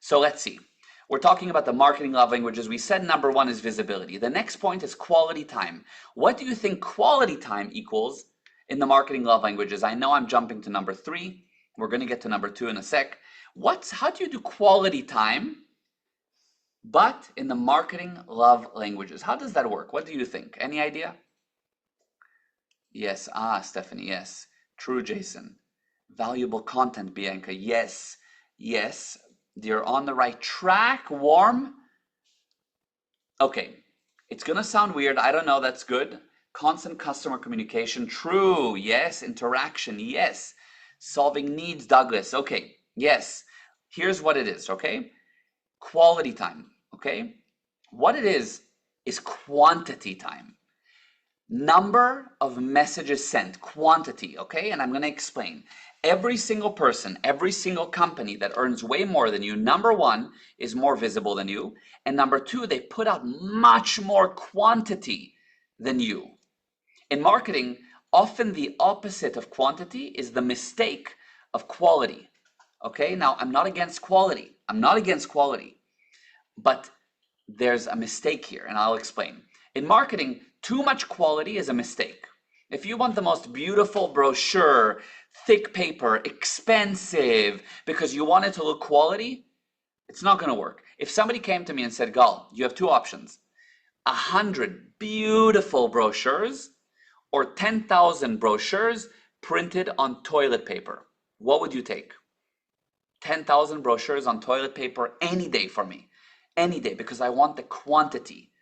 So let's see. We're talking about the marketing love languages. We said number 1 is visibility. The next point is quality time. What do you think quality time equals in the marketing love languages? I know I'm jumping to number 3. We're going to get to number 2 in a sec. How do you do quality time, but in the marketing love languages? How does that work? What do you think? Any idea? Yes. Stephanie, yes. True, Jason. Valuable content, Bianca. Yes. Yes. You're on the right track. Warm. Okay. It's going to sound weird. I don't know. That's good. Constant customer communication. True. Yes. Interaction. Yes. Solving needs, Douglas. Okay. Yes. Here's what it is. Okay. Quality time. Okay. What it is quantity time. Number of messages sent, quantity, okay? And I'm going to explain. Every single person, every single company that earns way more than you, number 1, is more visible than you. And number 2, they put out much more quantity than you. In marketing, often the opposite of quantity is the mistake of quality. Okay, now I'm not against quality. I'm not against quality, but there's a mistake here, and I'll explain. In marketing, too much quality is a mistake. If you want the most beautiful brochure, thick paper, expensive, because you want it to look quality, it's not going to work. If somebody came to me and said, Gal, you have two options: 100 beautiful brochures or 10,000 brochures printed on toilet paper, what would you take? 10,000 brochures on toilet paper any day for me. Any day, because I want the quantity.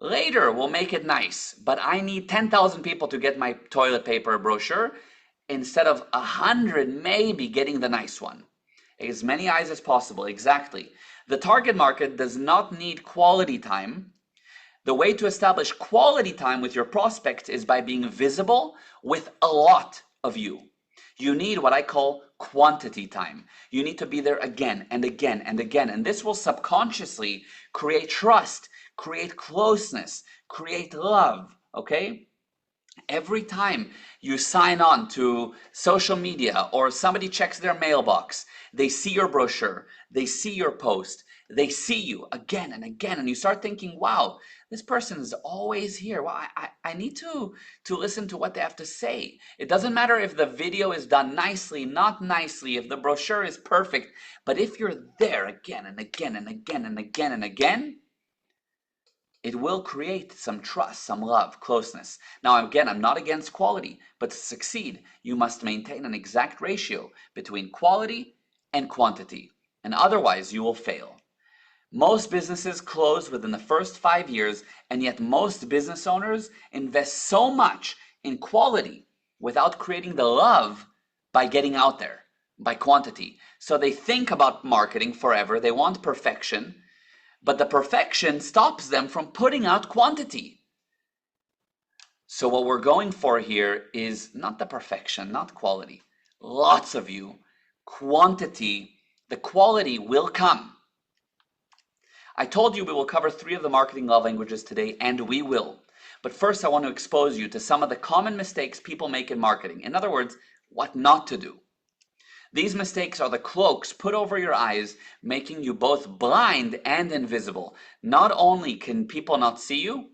Later, we'll make it nice, but I need 10,000 people to get my toilet paper brochure instead of 100 maybe getting the nice one. As many eyes as possible, exactly. The target market does not need quality time. The way to establish quality time with your prospect is by being visible with a lot of you. You need what I call quantity time. You need to be there again and again and again. And this will subconsciously create trust, create closeness, create love, okay? Every time you sign on to social media or somebody checks their mailbox, they see your brochure, they see your post, they see you again and again, and you start thinking, wow, this person is always here. Well, I need to listen to what they have to say. It doesn't matter if the video is done nicely, not nicely, if the brochure is perfect, but if you're there again and again and again and again and again, it will create some trust, some love, closeness. Now, again, I'm not against quality, but to succeed, you must maintain an exact ratio between quality and quantity, and otherwise you will fail. Most businesses close within the first 5 years, and yet most business owners invest so much in quality without creating the love by getting out there, by quantity. So they think about marketing forever, they want perfection, but the perfection stops them from putting out quantity. So what we're going for here is not the perfection, not quality. Lots of you, quantity, the quality will come. I told you we will cover 3 of the marketing love languages today, and we will. But first I want to expose you to some of the common mistakes people make in marketing. In other words, what not to do. These mistakes are the cloaks put over your eyes, making you both blind and invisible. Not only can people not see you,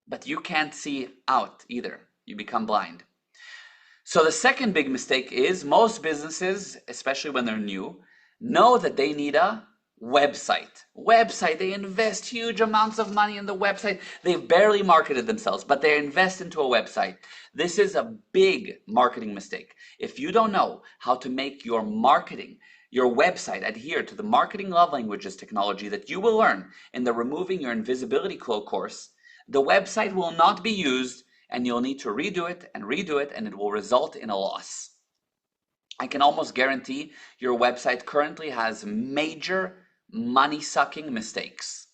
but you can't see out either. You become blind. So the second big mistake is most businesses, especially when they're new, know that they need a website. They invest huge amounts of money in the website. They've barely marketed themselves, but they invest into a website. This is a big marketing mistake. If you don't know how to make your marketing, your website adhere to the marketing love languages technology that you will learn in the Removing Your Invisibility Cloak course, the website will not be used and you'll need to redo it, and it will result in a loss. I can almost guarantee your website currently has major money-sucking mistakes.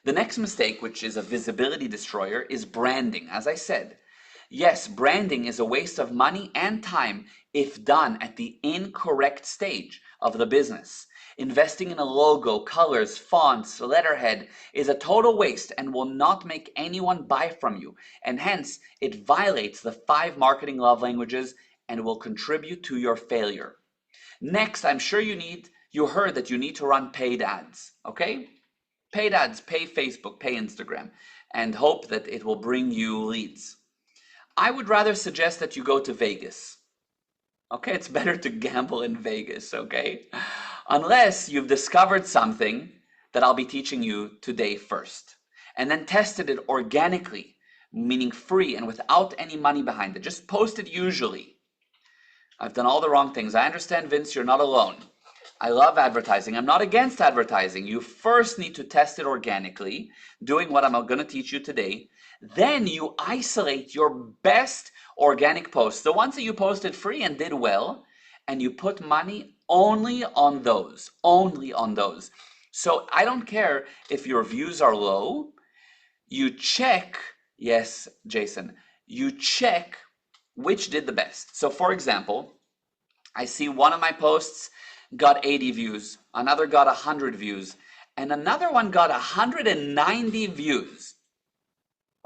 The next mistake, which is a visibility destroyer, is branding. As I said, yes, branding is a waste of money and time if done at the incorrect stage of the business. Investing in a logo, colors, fonts, letterhead is a total waste and will not make anyone buy from you, and hence it violates the 5 marketing love languages and will contribute to your failure. Next, I'm sure you heard that you need to run paid ads, okay? Paid ads, pay Facebook, pay Instagram, and hope that it will bring you leads. I would rather suggest that you go to Vegas. Okay, it's better to gamble in Vegas, okay? Unless you've discovered something that I'll be teaching you today first, and then tested it organically, meaning free and without any money behind it. Just post it usually. I've done all the wrong things. I understand, Vince, you're not alone. I love advertising. I'm not against advertising. You first need to test it organically, doing what I'm going to teach you today. Then you isolate your best organic posts, the ones that you posted free and did well, and you put money only on those, So I don't care if your views are low. You check, yes, Jason, you check which did the best. So for example, I see one of my posts got 80 views, another got 100 views, and another one got 190 views.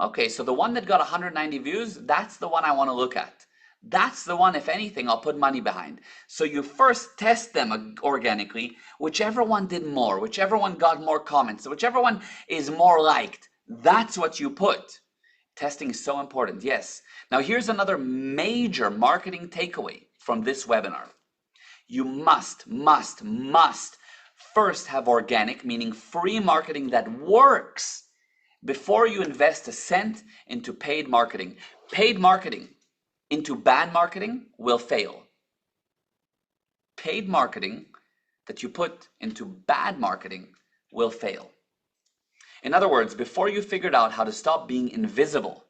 Okay, so the one that got 190 views, that's the one I want to look at. That's the one, if anything, I'll put money behind. So you first test them organically, whichever one did more, whichever one got more comments, whichever one is more liked, that's what you put. Testing is so important, yes. Now here's another major marketing takeaway from this webinar. You must first have organic, meaning free marketing that works, before you invest a cent into paid marketing. Paid marketing into bad marketing will fail. Paid marketing that you put into bad marketing will fail. In other words, before you figured out how to stop being invisible,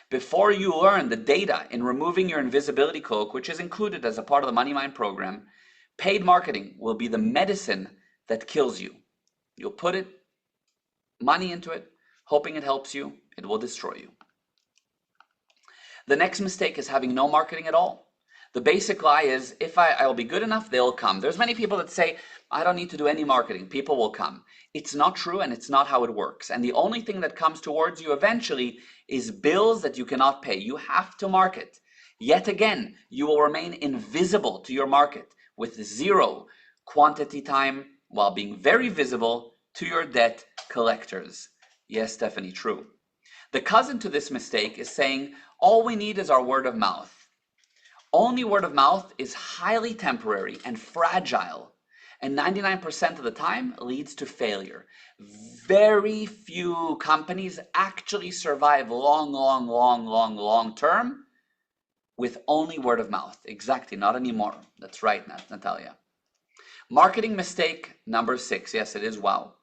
before you learn the data in removing your invisibility cloak, which is included as a part of the Money Mind program, paid marketing will be the medicine that kills you. You'll put money into it, hoping it helps you. It will destroy you. The next mistake is having no marketing at all. The basic lie is, if I'll be good enough, they'll come. There's many people that say, I don't need to do any marketing, people will come. It's not true, and it's not how it works. And the only thing that comes towards you eventually is bills that you cannot pay. You have to market. Yet again, you will remain invisible to your market with zero quantity time while being very visible to your debt collectors. Yes, Stephanie, true. The cousin to this mistake is saying, all we need is our word of mouth. Only word of mouth is highly temporary and fragile, and 99% of the time leads to failure. Very few companies actually survive long term with only word of mouth. Exactly, not anymore. That's right, Natalia. Marketing mistake number 6. Yes, it is wow.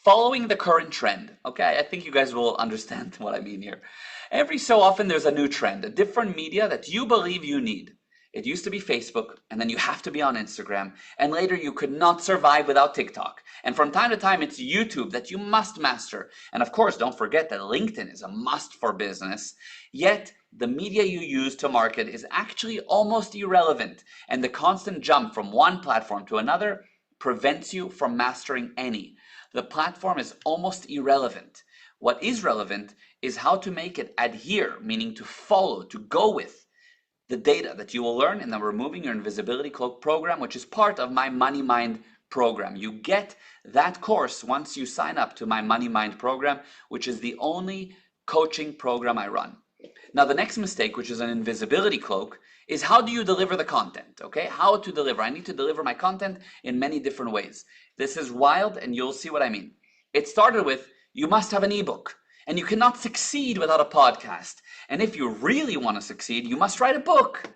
Following the current trend. Okay, I think you guys will understand what I mean here. Every so often there's a new trend, a different media that you believe you need. It used to be Facebook, and then you have to be on Instagram, and later you could not survive without TikTok. And from time to time it's YouTube that you must master. And of course, don't forget that LinkedIn is a must for business. Yet the media you use to market is actually almost irrelevant, and the constant jump from one platform to another prevents you from mastering any. The platform is almost irrelevant. What is relevant is how to make it adhere, meaning to follow, to go with the data that you will learn in the Removing Your Invisibility Cloak program, which is part of my Money Mind program. You get that course once you sign up to my Money Mind program, which is the only coaching program I run. Now, the next mistake, which is an invisibility cloak, is how do you deliver the content, okay? How to deliver. I need to deliver my content in many different ways. This is wild, and you'll see what I mean. It started with, you must have an ebook, and you cannot succeed without a podcast. And if you really want to succeed, you must write a book.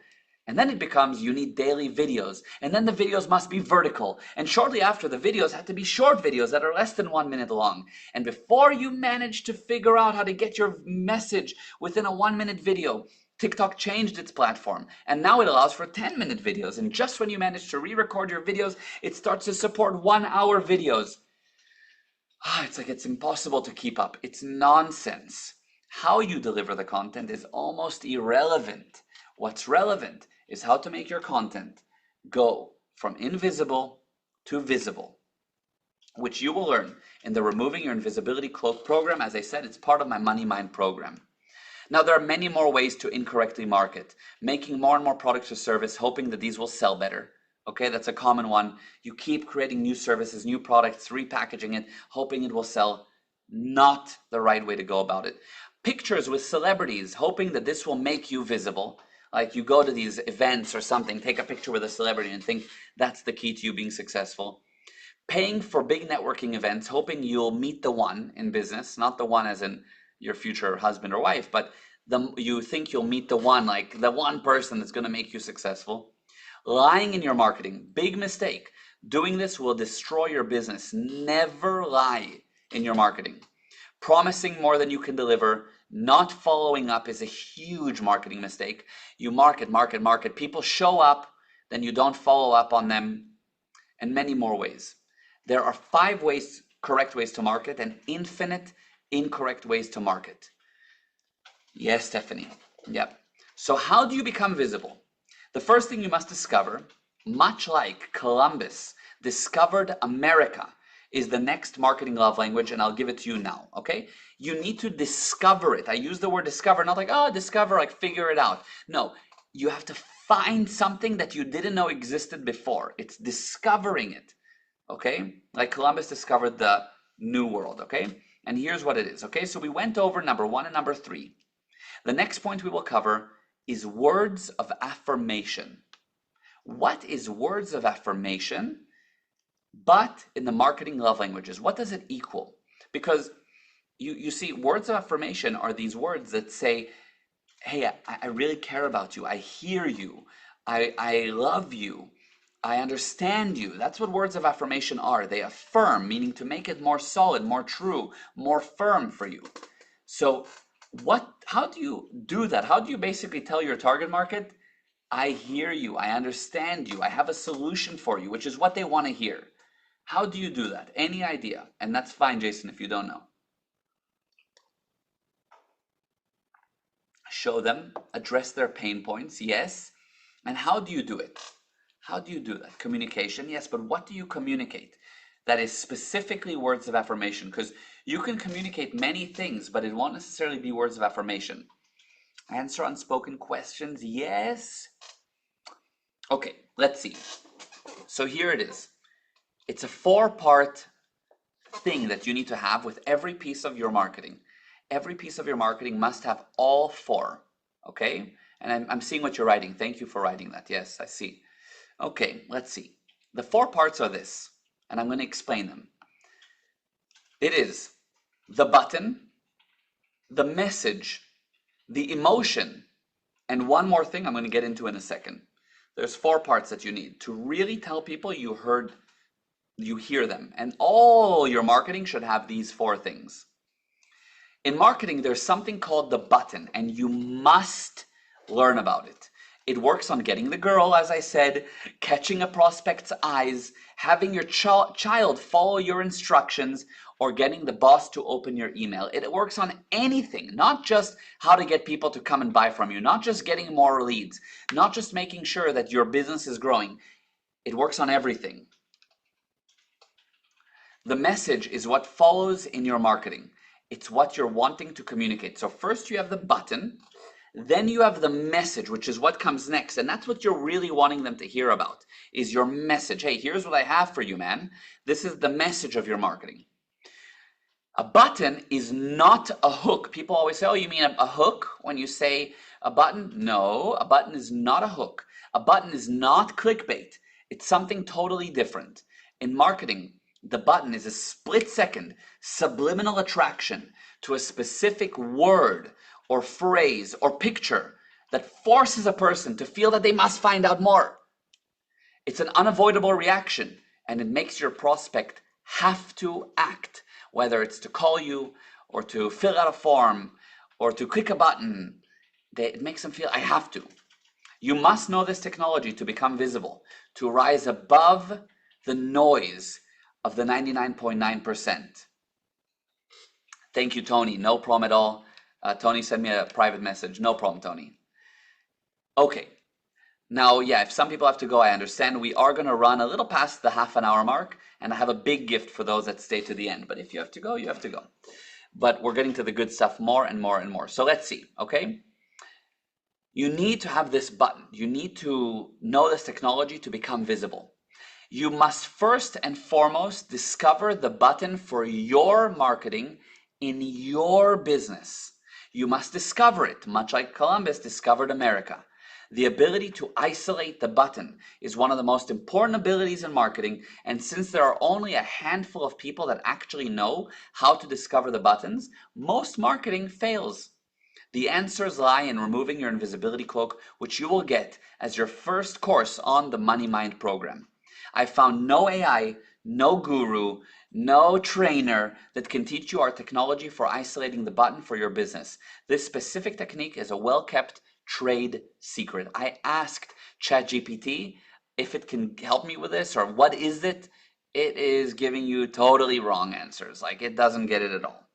And then it becomes, you need daily videos, and then the videos must be vertical. And shortly after, the videos have to be short videos that are less than 1 minute long. And before you manage to figure out how to get your message within a 1-minute video, TikTok changed its platform, and now it allows for 10-minute videos. And just when you manage to re-record your videos, it starts to support 1-hour videos. It's like it's impossible to keep up. It's nonsense. How you deliver the content is almost irrelevant. What's relevant is how to make your content go from invisible to visible, which you will learn in the Removing Your Invisibility Cloak program. As I said, it's part of my Money Mind program. Now, there are many more ways to incorrectly market, making more and more products or service, hoping that these will sell better. Okay, that's a common one. You keep creating new services, new products, repackaging it, hoping it will sell. Not the right way to go about it. Pictures with celebrities, hoping that this will make you visible. Like you go to these events or something, take a picture with a celebrity and think that's the key to you being successful. Paying for big networking events, hoping you'll meet the one in business, not the one as in your future husband or wife, but you think you'll meet the one, like the one person that's going to make you successful. Lying in your marketing, big mistake. Doing this will destroy your business. Never lie in your marketing. Promising more than you can deliver, not following up is a huge marketing mistake. You market. People show up, then you don't follow up on them, and many more ways. There are 5 correct ways to market and infinite incorrect ways to market. Yes, Stephanie. Yep. So how do you become visible? The first thing you must discover, much like Columbus discovered America is the next marketing love language, and I'll give it to you now, okay? You need to discover it. I use the word discover, not like, oh, discover, like figure it out. No, you have to find something that you didn't know existed before. It's discovering it, okay? Like Columbus discovered the New World, okay? And here's what it is, okay? So we went over number 1 and number 3. The next point we will cover is words of affirmation. What is words of affirmation, but in the marketing love languages? What does it equal? Because you see, words of affirmation are these words that say, hey, I really care about you. I hear you. I love you. I understand you. That's what words of affirmation are. They affirm, meaning to make it more solid, more true, more firm for you. So how do you do that? How do you basically tell your target market, I hear you, I understand you, I have a solution for you, which is what they want to hear? How do you do that? Any idea? And that's fine, Jason, if you don't know. Show them, address their pain points, yes. And how do you do it? How do you do that? Communication, yes, but what do you communicate that is specifically words of affirmation? Because you can communicate many things, but it won't necessarily be words of affirmation. Answer unspoken questions, yes. Okay, let's see. So here it is. It's a 4-part thing that you need to have with every piece of your marketing. Every piece of your marketing must have all 4, okay? And I'm seeing what you're writing. Thank you for writing that. Yes, I see. Okay, let's see. The 4 parts are this, and I'm going to explain them. It is the button, the message, the emotion, and one more thing I'm going to get into in a second. There's 4 parts that you need to really tell people you hear them. And all your marketing should have these 4 things. In marketing, there's something called the button, and you must learn about it. It works on getting the girl, as I said, catching a prospect's eyes, having your child follow your instructions, or getting the boss to open your email. It works on anything, not just how to get people to come and buy from you, not just getting more leads, not just making sure that your business is growing. It works on everything. The message is what follows in your marketing. It's what you're wanting to communicate. So first you have the button, then you have the message, which is what comes next. And that's what you're really wanting them to hear about, is your message. Hey, here's what I have for you, man. This is the message of your marketing. A button is not a hook. People always say, oh, you mean a hook when you say a button? No, a button is not a hook. A button is not clickbait. It's something totally different. In marketing, the button is a split-second subliminal attraction to a specific word or phrase or picture that forces a person to feel that they must find out more. It's an unavoidable reaction, and it makes your prospect have to act, whether it's to call you or to fill out a form or to click a button. It makes them feel, I have to. You must know this technology to become visible, to rise above the noise of the 99.9%. Thank you, Tony. No problem at all. Tony sent me a private message. No problem, Tony. Okay. Now, yeah, if some people have to go, I understand. We are going to run a little past the half-an-hour mark, and I have a big gift for those that stay to the end. But if you have to go, you have to go. But we're getting to the good stuff more and more and more. So let's see, okay? You need to have this button. You need to know this technology to become visible. You must first and foremost discover the button for your marketing in your business. You must discover it, much like Columbus discovered America. The ability to isolate the button is one of the most important abilities in marketing, and since there are only a handful of people that actually know how to discover the buttons, most marketing fails. The answers lie in removing your invisibility cloak, which you will get as your first course on the Money Mind program. I found no AI, no guru, no trainer that can teach you our technology for isolating the button for your business. This specific technique is a well-kept trade secret. I asked ChatGPT if it can help me with this or what is it. It is giving you totally wrong answers. Like, it doesn't get it at all.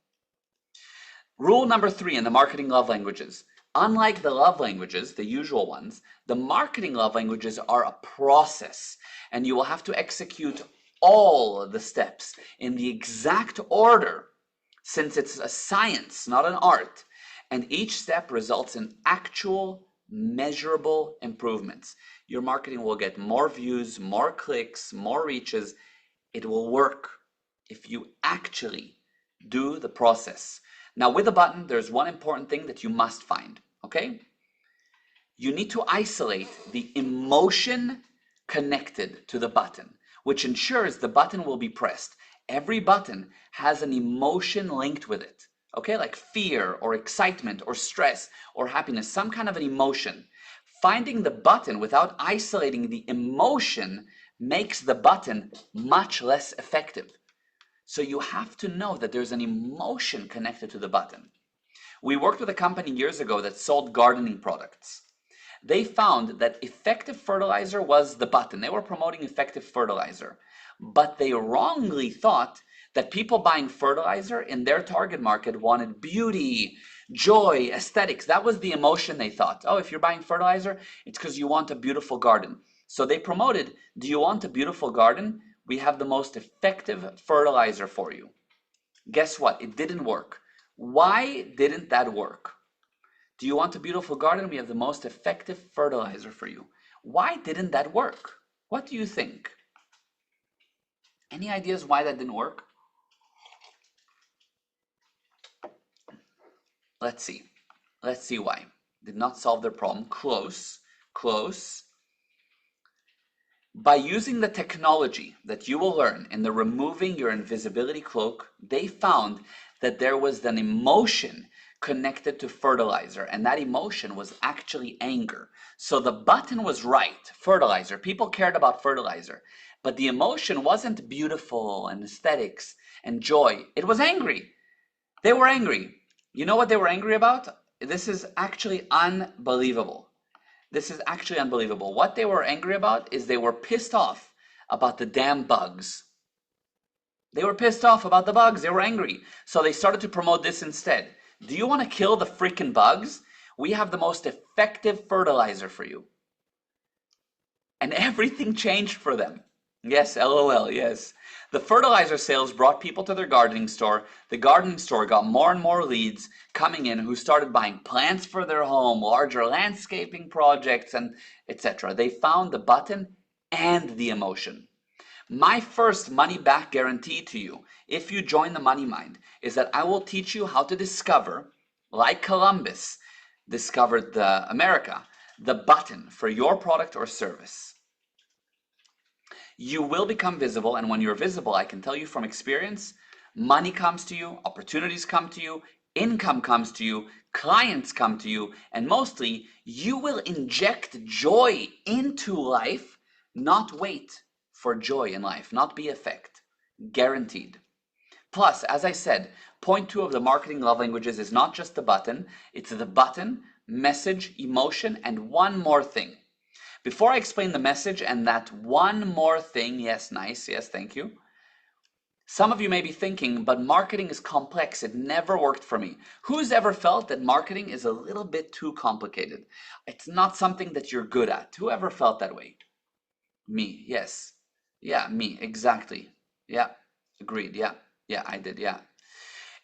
Rule number 3 in the marketing love languages. Unlike the love languages, the usual ones, the marketing love languages are a process, and you will have to execute all the steps in the exact order, since it's a science, not an art, and each step results in actual measurable improvements. Your marketing will get more views, more clicks, more reaches. It will work if you actually do the process. Now, with a button, there's one important thing that you must find, okay? You need to isolate the emotion connected to the button, which ensures the button will be pressed. Every button has an emotion linked with it, okay? Like fear or excitement or stress or happiness, some kind of an emotion. Finding the button without isolating the emotion makes the button much less effective. So you have to know that there's an emotion connected to the button. We worked with a company years ago that sold gardening products. They found that effective fertilizer was the button. They were promoting effective fertilizer, but they wrongly thought that people buying fertilizer in their target market wanted beauty, joy, aesthetics. That was the emotion they thought. Oh, if you're buying fertilizer, it's because you want a beautiful garden. So they promoted, do you want a beautiful garden? We have the most effective fertilizer for you. Guess what? It didn't work. Why didn't that work? Do you want a beautiful garden? We have the most effective fertilizer for you. Why didn't that work? What do you think? Any ideas why that didn't work? Let's see. Let's see why. Did not solve their problem. Close. Close. By using the technology that you will learn in the removing your invisibility cloak, they found that there was an emotion connected to fertilizer, and that emotion was actually anger. So the button was right, fertilizer. People cared about fertilizer, but the emotion wasn't beautiful and aesthetics and joy. It was angry. They were angry. You know what they were angry about? This is actually unbelievable. This is actually unbelievable. What they were angry about is they were pissed off about the damn bugs. They were pissed off about the bugs. They were angry. So they started to promote this instead. Do you want to kill the freaking bugs? We have the most effective fertilizer for you. And everything changed for them. Yes, LOL, yes. The fertilizer sales brought people to their gardening store. The gardening store got more and more leads coming in who started buying plants for their home, larger landscaping projects, and etc. They found the button and the emotion. My first money back guarantee to you, if you join the Money Mind, is that I will teach you how to discover, like Columbus discovered America, the button for your product or service. You will become visible, and when you're visible, I can tell you from experience, money comes to you, opportunities come to you, income comes to you, clients come to you, and mostly, you will inject joy into life, not wait for joy in life, not be effect. Guaranteed. Plus, as I said, point 2 of the marketing love languages is not just the button, it's the button, message, emotion, and one more thing. Before I explain the message and that one more thing, yes, nice, yes, thank you. Some of you may be thinking, but marketing is complex. It never worked for me. Who's ever felt that marketing is a little bit too complicated? It's not something that you're good at. Whoever felt that way? Me, yes. Yeah, me, exactly. Yeah, agreed. Yeah, I did, yeah.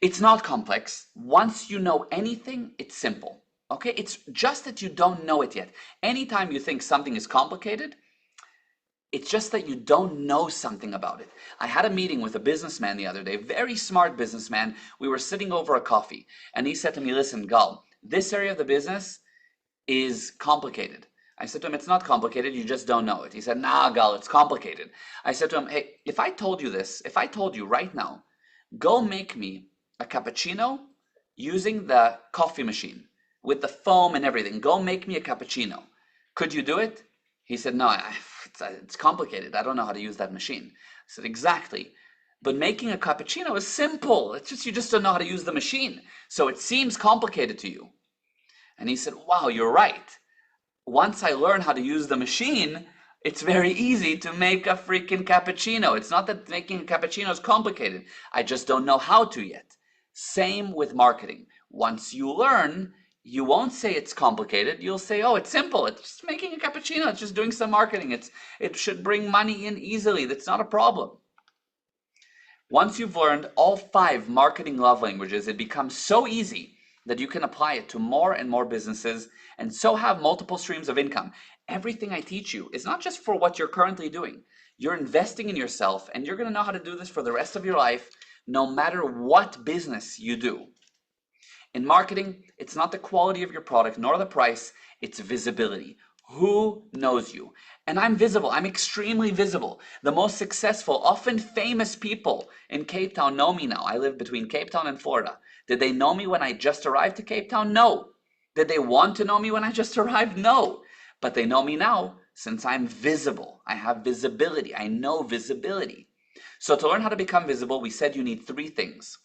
It's not complex. Once you know anything, it's simple. Okay, it's just that you don't know it yet. Anytime you think something is complicated, it's just that you don't know something about it. I had a meeting with a businessman the other day, very smart businessman. We were sitting over a coffee, and he said to me, listen, Gal, this area of the business is complicated. I said to him, it's not complicated, you just don't know it. He said, nah, Gal, it's complicated. I said to him, hey, if I told you this, if I told you right now, go make me a cappuccino using the coffee machine, with the foam and everything. Go make me a cappuccino. Could you do it? He said, no, it's complicated. I don't know how to use that machine. I said, exactly. But making a cappuccino is simple. It's just you just don't know how to use the machine. So it seems complicated to you. And he said, wow, you're right. Once I learn how to use the machine, it's very easy to make a freaking cappuccino. It's not that making a cappuccino is complicated. I just don't know how to yet. Same with marketing. Once you learn, you won't say it's complicated. You'll say, oh, it's simple. It's just making a cappuccino. It's just doing some marketing. It should bring money in easily. That's not a problem. Once you've learned all 5 marketing love languages, it becomes so easy that you can apply it to more and more businesses and so have multiple streams of income. Everything I teach you is not just for what you're currently doing. You're investing in yourself and you're going to know how to do this for the rest of your life, no matter what business you do. In marketing, it's not the quality of your product nor the price, it's visibility. Who knows you? And I'm visible. I'm extremely visible. The most successful, often famous people in Cape Town know me now. I live between Cape Town and Florida. Did they know me when I just arrived to Cape Town? No. Did they want to know me when I just arrived? No. But they know me now since I'm visible. I have visibility. I know visibility. So to learn how to become visible, we said you need 3 things.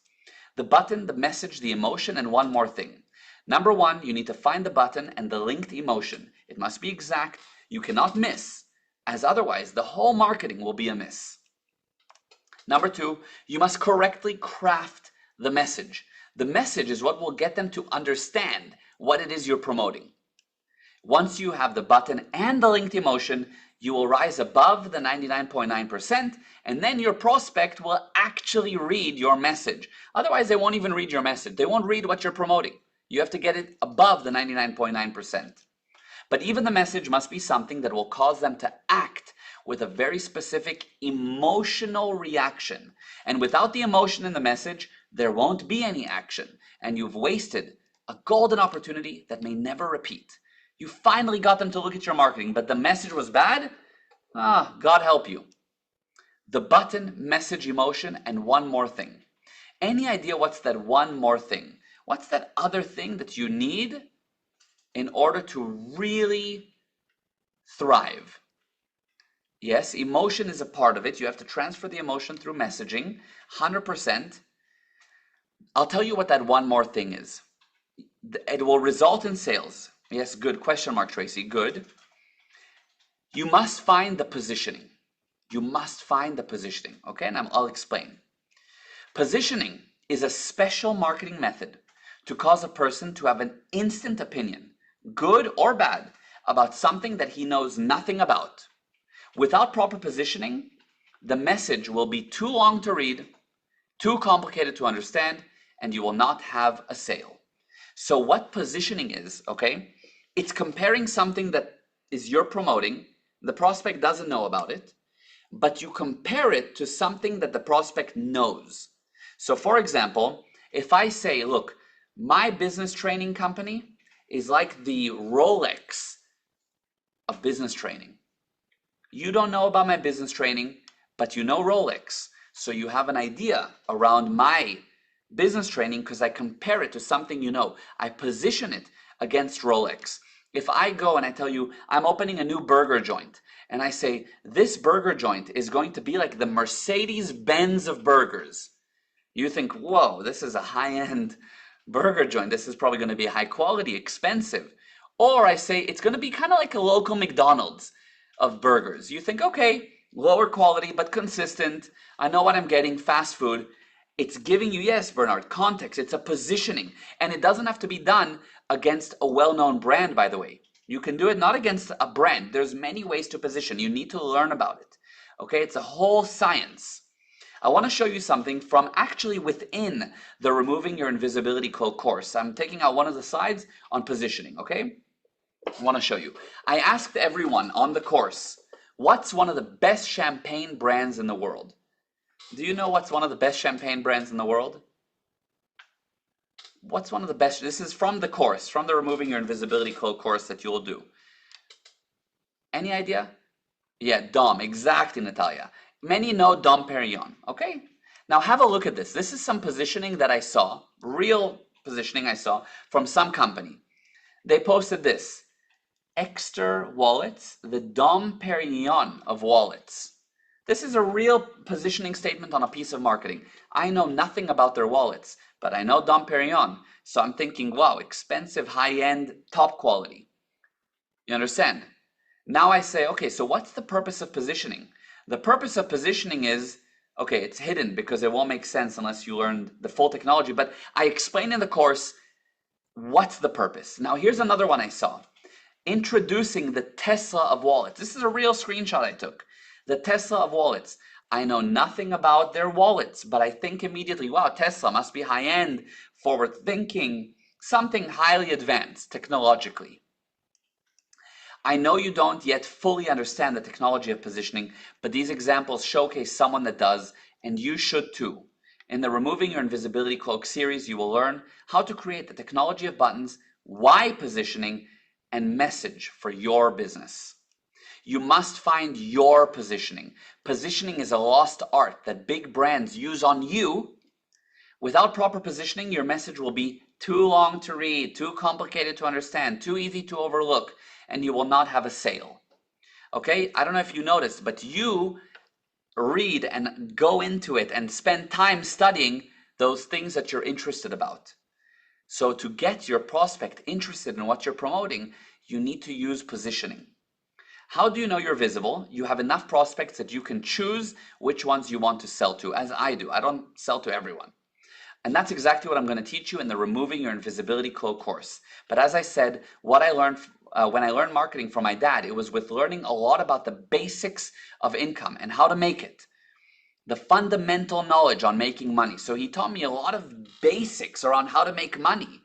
The button, the message, the emotion, and one more thing. Number 1, you need to find the button and the linked emotion. It must be exact. You cannot miss, as otherwise the whole marketing will be a miss. Number 2, you must correctly craft the message. The message is what will get them to understand what it is you're promoting. Once you have the button and the linked emotion, you will rise above the 99.9%, and then your prospect will actually read your message. Otherwise, they won't even read your message. They won't read what you're promoting. You have to get it above the 99.9%. But even the message must be something that will cause them to act with a very specific emotional reaction. And without the emotion in the message, there won't be any action. And you've wasted a golden opportunity that may never repeat. You finally got them to look at your marketing, but the message was bad? God help you. The button, message, emotion, and one more thing. Any idea what's that one more thing? What's that other thing that you need in order to really thrive? Yes, emotion is a part of it. You have to transfer the emotion through messaging, 100%. I'll tell you what that one more thing is. It will result in sales. Yes, good. Question mark, Tracy. Good. You must find the positioning. You must find the positioning. Okay, and I'll explain. Positioning is a special marketing method to cause a person to have an instant opinion, good or bad, about something that he knows nothing about. Without proper positioning, the message will be too long to read, too complicated to understand, and you will not have a sale. So what positioning is, okay? It's comparing something that is you're promoting, the prospect doesn't know about it, but you compare it to something that the prospect knows. So for example, if I say, look, my business training company is like the Rolex of business training. You don't know about my business training, but you know Rolex. So you have an idea around my business training because I compare it to something you know. I position it against Rolex. If I go and I tell you I'm opening a new burger joint and I say this burger joint is going to be like the Mercedes-Benz of burgers, you think, whoa, this is a high-end burger joint. This is probably going to be high quality, expensive. Or I say it's going to be kind of like a local McDonald's of burgers. You think, okay, lower quality but consistent. I know what I'm getting, fast food. It's giving you, yes, Bernard, context. It's a positioning. And it doesn't have to be done against a well-known brand, by the way. You can do it not against a brand. There's many ways to position. You need to learn about it. Okay, it's a whole science. I want to show you something from actually within the Removing Your Invisibility Cloak course. I'm taking out one of the slides on positioning, okay? I want to show you. I asked everyone on the course, what's one of the best champagne brands in the world? Do you know what's one of the best champagne brands in the world? What's one of the best? This is from the course, from the Removing Your Invisibility Cloak course that you'll do. Any idea? Yeah, Dom, exactly, Natalia. Many know Dom Perignon, okay? Now have a look at this. This is some positioning that I saw, real positioning I saw from some company. They posted this, Exter Wallets, the Dom Perignon of wallets. This is a real positioning statement on a piece of marketing. I know nothing about their wallets, but I know Dom Perignon. So I'm thinking, wow, expensive, high-end, top quality. You understand? Now I say, okay, so what's the purpose of positioning? The purpose of positioning is, okay, it's hidden because it won't make sense unless you learn the full technology, but I explain in the course what's the purpose. Now here's another one I saw. Introducing the Tesla of wallets. This is a real screenshot I took. The Tesla of wallets. I know nothing about their wallets, but I think immediately, wow, Tesla must be high-end, forward-thinking, something highly advanced technologically. I know you don't yet fully understand the technology of positioning, but these examples showcase someone that does, and you should too. In the Removing Your Invisibility Cloak series, you will learn how to create the technology of buttons, why positioning, and message for your business. You must find your positioning. Positioning is a lost art that big brands use on you. Without proper positioning, your message will be too long to read, too complicated to understand, too easy to overlook, and you will not have a sale. Okay, I don't know if you noticed, but you read and go into it and spend time studying those things that you're interested about. So to get your prospect interested in what you're promoting, you need to use positioning. How do you know you're visible? You have enough prospects that you can choose which ones you want to sell to, as I do. I don't sell to everyone. And that's exactly what I'm going to teach you in the Removing Your Invisibility Cloak course. But as I said, what I learned when I learned marketing from my dad, it was with learning a lot about the basics of income and how to make it. The fundamental knowledge on making money. So he taught me a lot of basics around how to make money.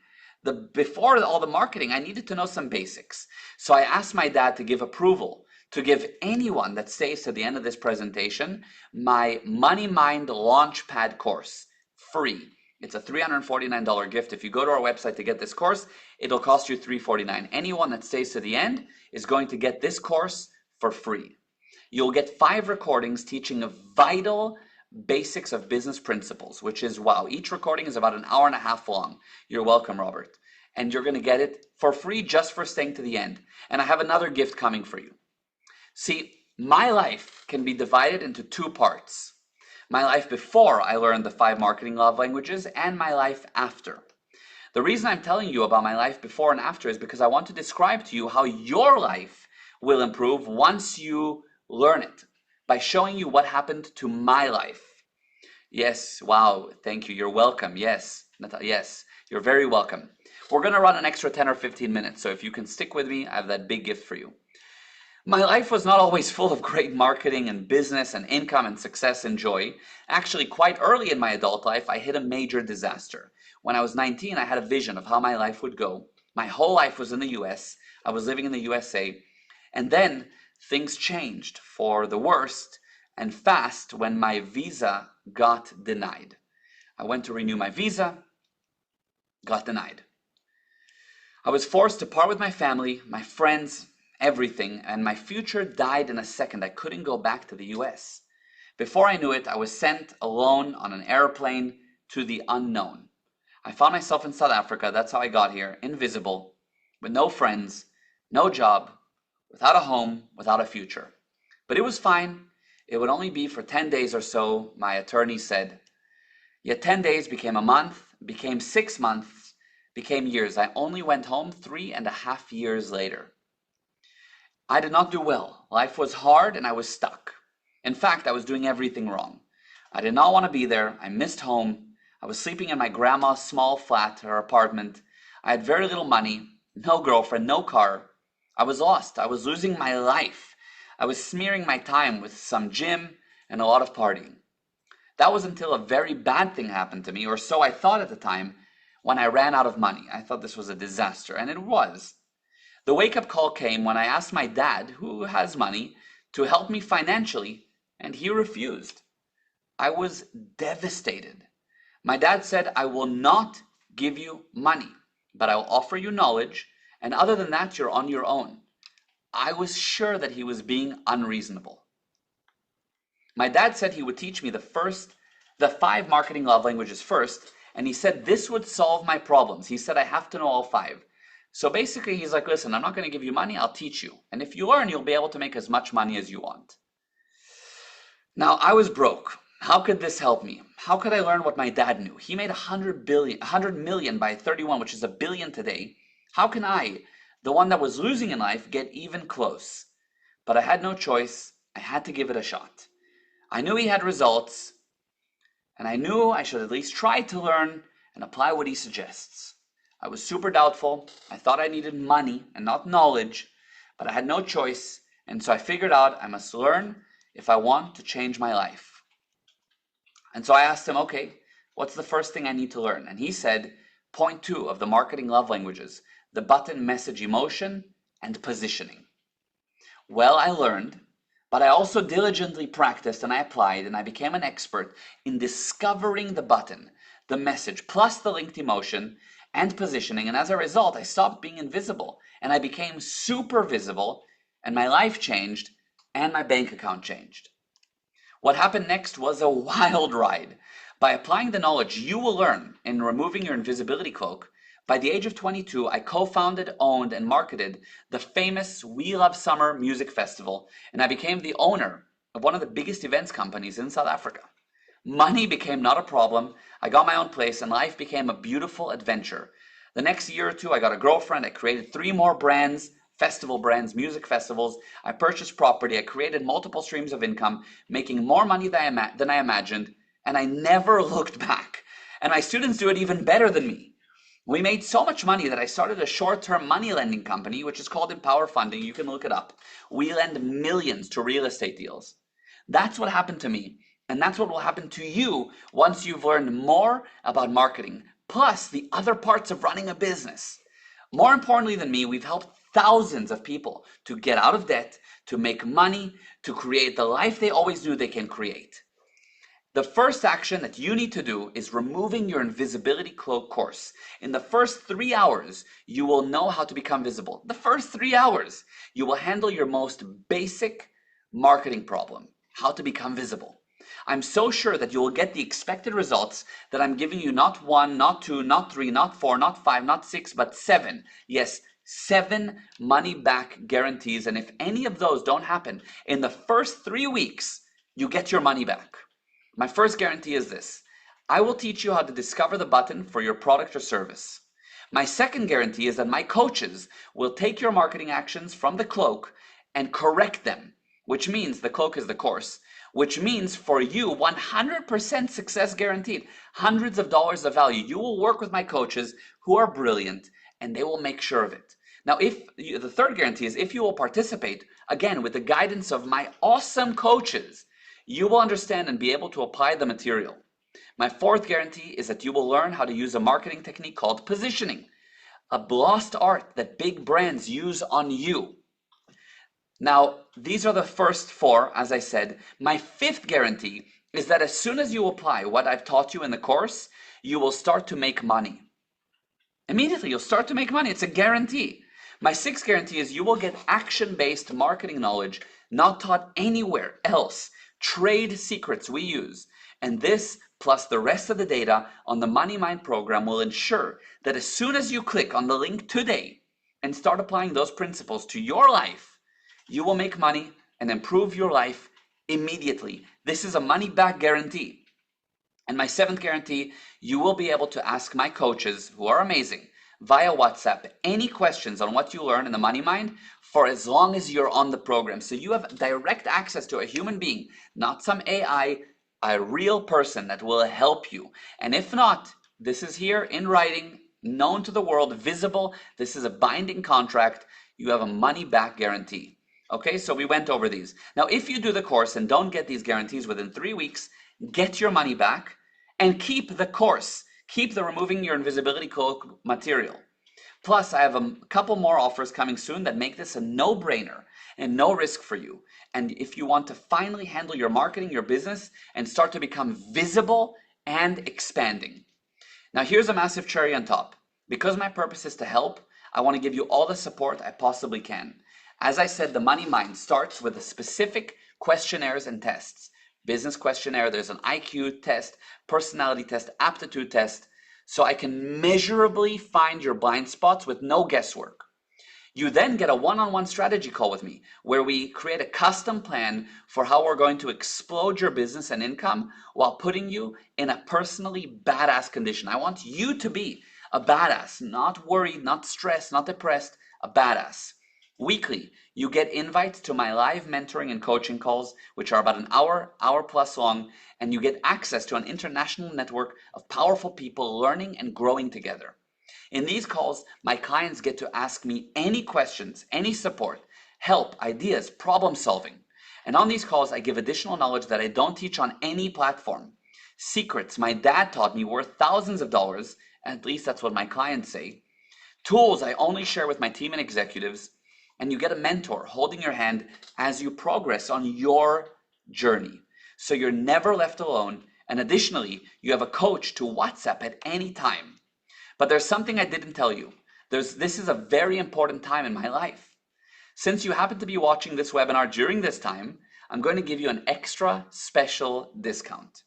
Before all the marketing, I needed to know some basics. So I asked my dad to give approval to give anyone that stays to the end of this presentation my Money Mind Launchpad course, free. It's a $349 gift. If you go to our website to get this course, it'll cost you $349. Anyone that stays to the end is going to get this course for free. You'll get 5 recordings teaching vital basics of business principles, which is, wow, each recording is about an hour and a half long. You're welcome, Robert. And you're going to get it for free just for staying to the end. And I have another gift coming for you. See, my life can be divided into 2 parts. My life before I learned the 5 marketing love languages and my life after. The reason I'm telling you about my life before and after is because I want to describe to you how your life will improve once you learn it, by showing you what happened to my life. Yes, wow, thank you, you're welcome. Yes, yes, you're very welcome. We're going to run an extra 10 or 15 minutes, so if you can stick with me, I have that big gift for you. My life was not always full of great marketing and business and income and success and joy. Actually, quite early in my adult life, I hit a major disaster. When I was 19, I had a vision of how my life would go. My whole life was in the US. I was living in the USA. And then things changed for the worst and fast when my visa got denied. I went to renew my visa, got denied. I was forced to part with my family, my friends, everything, and my future died in a second. I couldn't go back to the US. Before I knew it, I was sent alone on an airplane to the unknown. I found myself in South Africa, that's how I got here, invisible, with no friends, no job, without a home, without a future. But it was fine. It would only be for 10 days or so, my attorney said. Yet 10 days became a month, became 6 months, became years. I only went home 3.5 years later. I did not do well. Life was hard and I was stuck. In fact, I was doing everything wrong. I did not want to be there. I missed home. I was sleeping in my grandma's small flat, her apartment. I had very little money, no girlfriend, no car. I was lost. I was losing my life. I was smearing my time with some gym and a lot of partying. That was until a very bad thing happened to me, or so I thought at the time, when I ran out of money. I thought this was a disaster, and it was. The wake-up call came when I asked my dad, who has money, to help me financially, and he refused. I was devastated. My dad said, I will not give you money, but I will offer you knowledge, and other than that, you're on your own. I was sure that he was being unreasonable. My dad said he would teach me the 5 marketing love languages first, and he said this would solve my problems. He said I have to know all 5. So basically he's like, listen, I'm not going to give you money, I'll teach you. And if you learn, you'll be able to make as much money as you want. Now, I was broke. How could this help me? How could I learn what my dad knew? He made 100 million by 31, which is $1 billion today. How can I, the one that was losing in life, get even close? But I had no choice. I had to give it a shot. I knew he had results, and I knew I should at least try to learn and apply what he suggests. I was super doubtful. I thought I needed money and not knowledge, but I had no choice, and so I figured out I must learn if I want to change my life. And so I asked him, okay, what's the first thing I need to learn? And he said, point 2 of the marketing love languages, the button, message, emotion, and positioning. Well, I learned, but I also diligently practiced and I applied and I became an expert in discovering the button, the message, plus the linked emotion and positioning. And as a result, I stopped being invisible and I became super visible, and my life changed and my bank account changed. What happened next was a wild ride. By applying the knowledge you will learn in removing your invisibility cloak, by the age of 22, I co-founded, owned, and marketed the famous We Love Summer music festival, and I became the owner of one of the biggest events companies in South Africa. Money became not a problem, I got my own place, and life became a beautiful adventure. The next year or two, I got a girlfriend, I created 3 more brands, festival brands, music festivals. I purchased property. I created multiple streams of income, making more money than I imagined, and I never looked back. And my students do it even better than me. We made so much money that I started a short-term money lending company, which is called Empower Funding. You can look it up. We lend millions to real estate deals. That's what happened to me, and that's what will happen to you once you've learned more about marketing, plus the other parts of running a business. More importantly than me, we've helped thousands of people to get out of debt, to make money, to create the life they always knew they can create. The first action that you need to do is removing your invisibility cloak course. In the first 3 hours, you will know how to become visible. The first 3 hours, you will handle your most basic marketing problem, how to become visible. I'm so sure that you will get the expected results that I'm giving you, not 1, not 2, not 3, not 4, not 5, not 6, but 7. Yes, 7 money back guarantees. And if any of those don't happen in the first 3 weeks, you get your money back. My first guarantee is this: I will teach you how to discover the button for your product or service. My second guarantee is that my coaches will take your marketing actions from the cloak and correct them, which means the cloak is the course, which means for you 100% success guaranteed, hundreds of dollars of value. You will work with my coaches who are brilliant and they will make sure of it. Now, the third guarantee is if you will participate, again, with the guidance of my awesome coaches, you will understand and be able to apply the material. My fourth guarantee is that you will learn how to use a marketing technique called positioning, a lost art that big brands use on you. Now, these are the first 4, as I said. My fifth guarantee is that as soon as you apply what I've taught you in the course, you will start to make money. Immediately, you'll start to make money. It's a guarantee. My sixth guarantee is you will get action-based marketing knowledge not taught anywhere else. Trade secrets we use. And this, plus the rest of the data on the Money Mind program, will ensure that as soon as you click on the link today and start applying those principles to your life, you will make money and improve your life immediately. This is a money-back guarantee. And my seventh guarantee, you will be able to ask my coaches, who are amazing, via WhatsApp, any questions on what you learn in the Money Mind for as long as you're on the program. So you have direct access to a human being, not some AI, a real person that will help you. And if not, this is here in writing, known to the world, visible. This is a binding contract. You have a money-back guarantee. Okay, so we went over these. Now, if you do the course and don't get these guarantees within 3 weeks, get your money back and keep the course. Keep the removing your invisibility cloak material. Plus, I have a couple more offers coming soon that make this a no-brainer and no risk for you. And if you want to finally handle your marketing, your business, and start to become visible and expanding. Now, here's a massive cherry on top. Because my purpose is to help, I want to give you all the support I possibly can. As I said, the Money Mind starts with the specific questionnaires and tests. Business questionnaire, there's an IQ test, personality test, aptitude test, so I can measurably find your blind spots with no guesswork. You then get a one-on-one strategy call with me where we create a custom plan for how we're going to explode your business and income while putting you in a personally badass condition. I want you to be a badass, not worried, not stressed, not depressed, a badass. Weekly, you get invites to my live mentoring and coaching calls, which are about an hour plus long, and you get access to an international network of powerful people learning and growing together. In these calls, my clients get to ask me any questions, any support, help, ideas, problem solving. And on these calls, I give additional knowledge that I don't teach on any platform. secrets my dad taught me worth thousands of dollars, at least that's what my clients say, tools I only share with my team and executives, and you get a mentor holding your hand as you progress on your journey. So you're never left alone, and additionally, you have a coach to WhatsApp at any time. But there's something I didn't tell you. This is a very important time in my life. Since you happen to be watching this webinar during this time, I'm going to give you an extra special discount.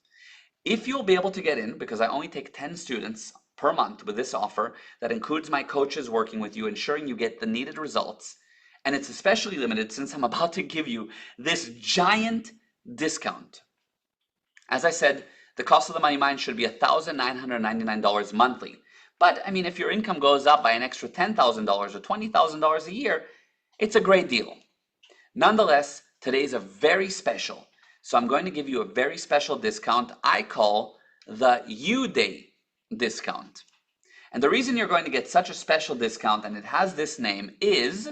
If you'll be able to get in, because I only take 10 students per month with this offer that includes my coaches working with you, ensuring you get the needed results, and it's especially limited since I'm about to give you this giant discount. As I said, the cost of the Money Mind should be $1,999 monthly. But I mean, if your income goes up by an extra $10,000 or $20,000 a year, it's a great deal. Nonetheless, today is a very special. So I'm going to give you a very special discount I call the U-Day discount. And the reason you're going to get such a special discount, and it has this name, is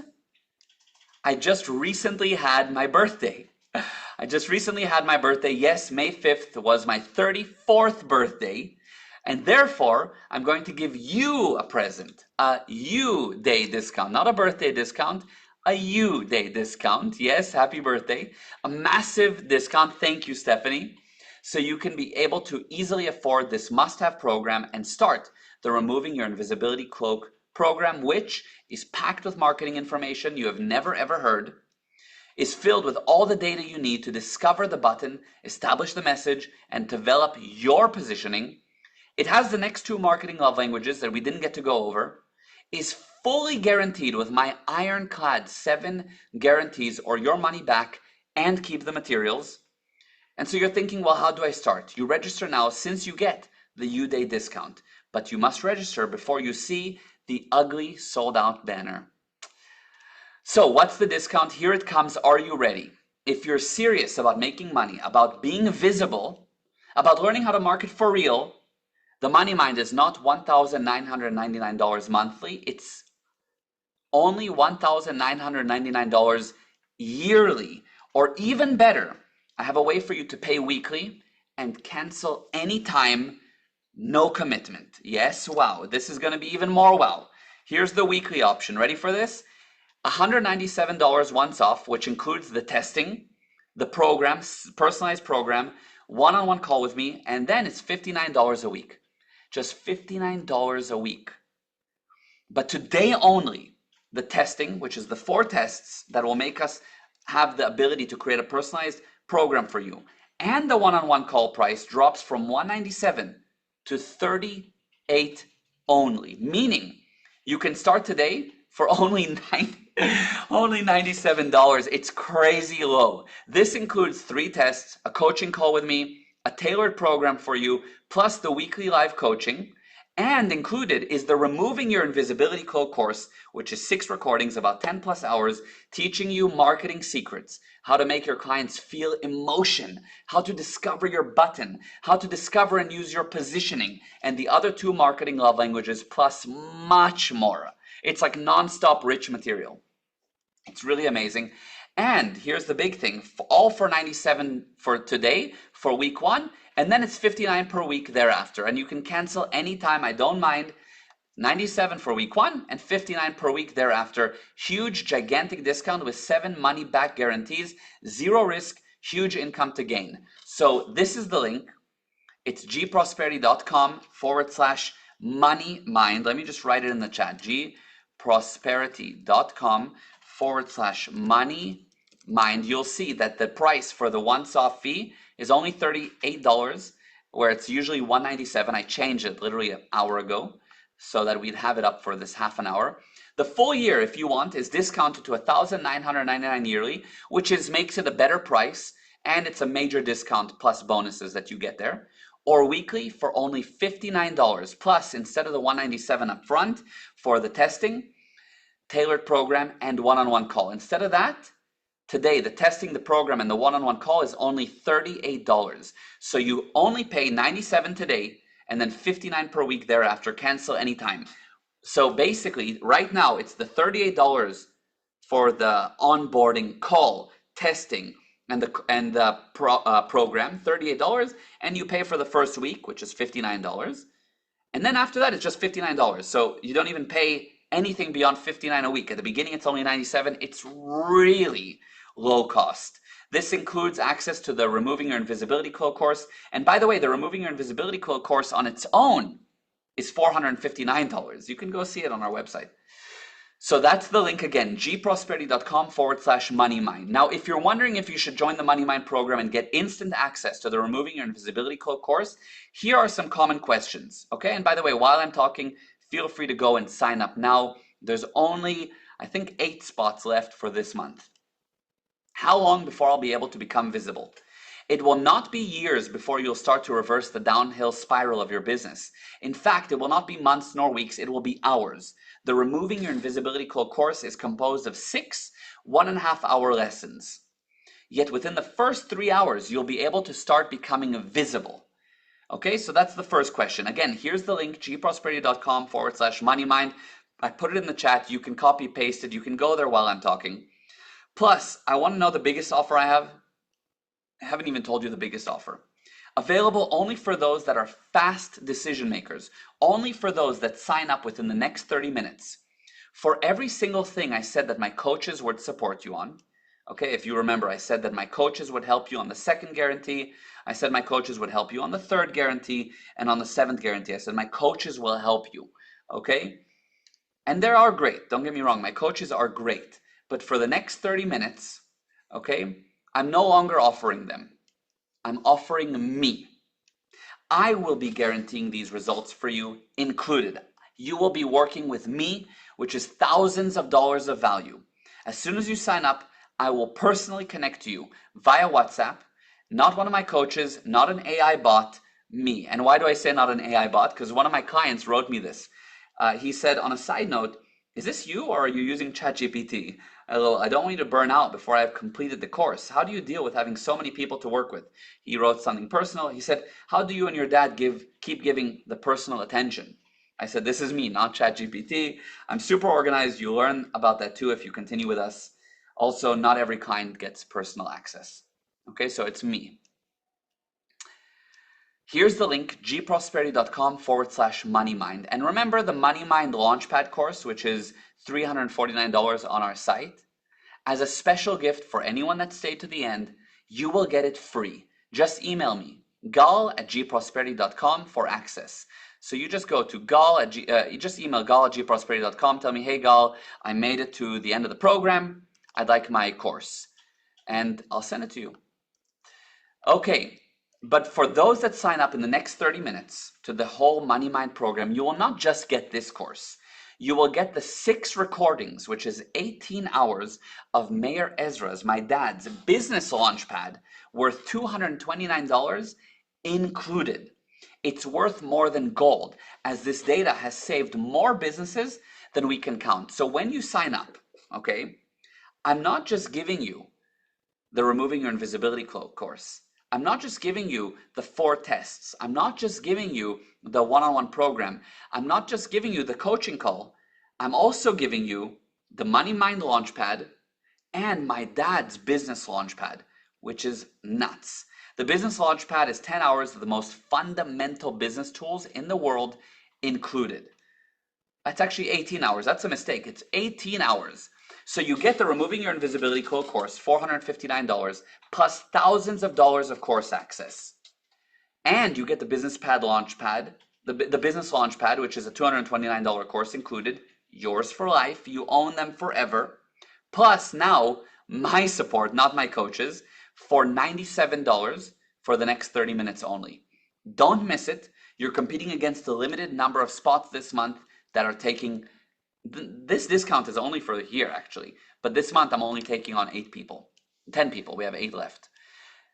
I just recently had my birthday. Yes, May 5th was my 34th birthday. And therefore, I'm going to give you a present, a U-Day discount, not a birthday discount, a U-Day discount. Yes, happy birthday. A massive discount. Thank you, Stephanie. So you can be able to easily afford this must-have program and start the Removing Your Invisibility Cloak program, which is packed with marketing information you have never ever heard, is filled with all the data you need to discover the button, establish the message, and develop your positioning. It has the next 2 marketing love languages that we didn't get to go over, is fully guaranteed with my ironclad 7 guarantees or your money back and keep the materials. And so you're thinking, well, how do I start? You register now since you get the U-Day discount, but you must register before you see the ugly sold out banner. So what's the discount? Here it comes. Are you ready? If you're serious about making money, about being visible, about learning how to market for real, the Money Mind is not $1,999 monthly. It's only $1,999 yearly. Or even better, I have a way for you to pay weekly and cancel anytime, no commitment. Yes, wow. This is going to be even more wow. Here's the weekly option. Ready for this? $197 once off, which includes the testing, the program, personalized program, one-on-one call with me, and then it's $59 a week. Just $59 a week. But today only, the testing, which is the 4 tests that will make us have the ability to create a personalized program for you, and the one-on-one call price drops from $197 to $38 only. Meaning, you can start today for only $97. It's crazy low. This includes 3 tests, a coaching call with me, a tailored program for you, plus the weekly live coaching. And included is the Removing Your Invisibility Cloak course, which is 6 recordings, about 10 plus hours, teaching you marketing secrets, how to make your clients feel emotion, how to discover your button, how to discover and use your positioning, and the other 2 marketing love languages, plus much more. It's like non-stop rich material. It's really amazing. And here's the big thing, all for $97 for today, for week 1, and then it's $59 per week thereafter. And you can cancel anytime, I don't mind. $97 for week 1 and $59 per week thereafter. Huge, gigantic discount with 7 money back guarantees, 0 risk, huge income to gain. So this is the link. It's gprosperity.com/moneymind. Let me just write it in the chat. gprosperity.com/moneymind. You'll see that the price for the once-off fee is only $38, where it's usually $197. I changed it literally an hour ago so that we'd have it up for this half an hour. The full year, if you want, is discounted to $1,999 yearly, which makes it a better price, and it's a major discount plus bonuses that you get there. Or weekly for only $59, plus instead of the $197 up front for the testing, tailored program, and one-on-one call. Instead of that, today, the testing, the program, and the one-on-one call is only $38. So you only pay $97 today and then $59 per week thereafter. Cancel anytime. So basically, right now, it's the $38 for the onboarding call, testing, the program, $38, and you pay for the first week, which is $59. And then after that, it's just $59. So you don't even pay anything beyond $59 a week. At the beginning, it's only $97. It's really low cost. This includes access to the Removing Your Invisibility Cloak course. And by the way, the Removing Your Invisibility Cloak course on its own is $459. You can go see it on our website. So that's the link again, gprosperity.com/moneymind. Now, if you're wondering if you should join the MoneyMind program and get instant access to the Removing Your Invisibility Cloak course, here are some common questions, okay? And by the way, while I'm talking, feel free to go and sign up now. There's only, I think, 8 spots left for this month. How long before I'll be able to become visible? It will not be years before you'll start to reverse the downhill spiral of your business. In fact, it will not be months nor weeks, it will be hours. The Removing Your Invisibility Cloak course is composed of 6 1.5-hour lessons. Yet within the first 3 hours, you'll be able to start becoming visible. Okay, so that's the first question. Again, here's the link, gprosperity.com/moneymind. I put it in the chat. You can copy paste it. You can go there while I'm talking. Plus, I want to know the biggest offer I have. I haven't even told you the biggest offer. Available only for those that are fast decision makers, only for those that sign up within the next 30 minutes. For every single thing I said that my coaches would support you on, okay, if you remember, I said that my coaches would help you on the 2nd guarantee, I said my coaches would help you on the 3rd guarantee, and on the 7th guarantee, I said my coaches will help you, okay? And they are great, don't get me wrong, my coaches are great, but for the next 30 minutes, okay, I'm no longer offering them. I'm offering me. I will be guaranteeing these results for you included. You will be working with me, which is thousands of dollars of value. As soon as you sign up, I will personally connect to you via WhatsApp, not one of my coaches, not an AI bot, me. And why do I say not an AI bot? Because one of my clients wrote me this. He said, on a side note, is this you or are you using ChatGPT? I don't want you to burn out before I've completed the course. How do you deal with having so many people to work with? He wrote something personal. He said, how do you and your dad keep giving the personal attention? I said, this is me, not ChatGPT. I'm super organized. You'll learn about that too if you continue with us. Also, not every client gets personal access. Okay, so it's me. Here's the link, gprosperity.com/moneymind. And remember the MoneyMind Launchpad course, which is $349 on our site. As a special gift for anyone that stayed to the end, you will get it free. Just email me, gal@gprosperity.com for access. So you just go to you just email gal@gprosperity.com, tell me, hey Gal, I made it to the end of the program. I'd like my course. And I'll send it to you. Okay. But for those that sign up in the next 30 minutes to the whole MoneyMind program, you will not just get this course. You will get the 6 recordings, which is 18 hours of Meir Ezra's, my dad's, business launchpad worth $229 included. It's worth more than gold, as this data has saved more businesses than we can count. So when you sign up, okay, I'm not just giving you the Removing Your Invisibility Cloak course. I'm not just giving you the 4 tests. I'm not just giving you the one-on-one program. I'm not just giving you the coaching call. I'm also giving you the MoneyMind Launchpad and my dad's business launchpad, which is nuts. The business launchpad is 10 hours of the most fundamental business tools in the world included. That's actually 18 hours. That's a mistake. It's 18 hours. So you get the Removing Your Invisibility Cloak course, $459, plus thousands of dollars of course access. And you get the Business Pad Launchpad, the Business Launchpad, which is a $229 course included, yours for life. You own them forever. Plus now, my support, not my coaches, for $97 for the next 30 minutes only. Don't miss it. You're competing against a limited number of spots this month that are taking. This discount is only for the year, actually. But this month, I'm only taking on 10 people. We have 8 left.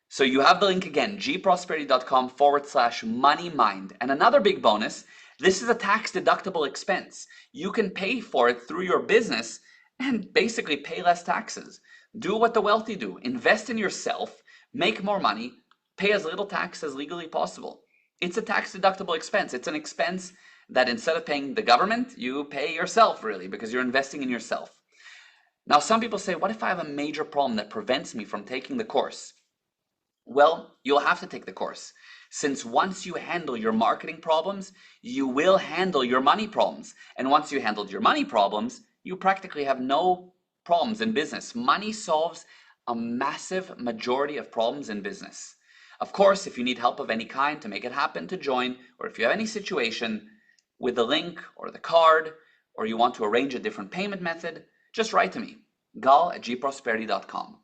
So you have the link again, gprosperity.com/moneymind. And another big bonus, this is a tax-deductible expense. You can pay for it through your business and basically pay less taxes. Do what the wealthy do. Invest in yourself, make more money, pay as little tax as legally possible. It's a tax-deductible expense. It's an expense that instead of paying the government, you pay yourself, really, because you're investing in yourself. Now, some people say, what if I have a major problem that prevents me from taking the course? Well, you'll have to take the course, since once you handle your marketing problems, you will handle your money problems. And once you handled your money problems, you practically have no problems in business. Money solves a massive majority of problems in business. Of course, if you need help of any kind to make it happen, to join, or if you have any situation with the link or the card, or you want to arrange a different payment method, just write to me, gal@gprosperity.com.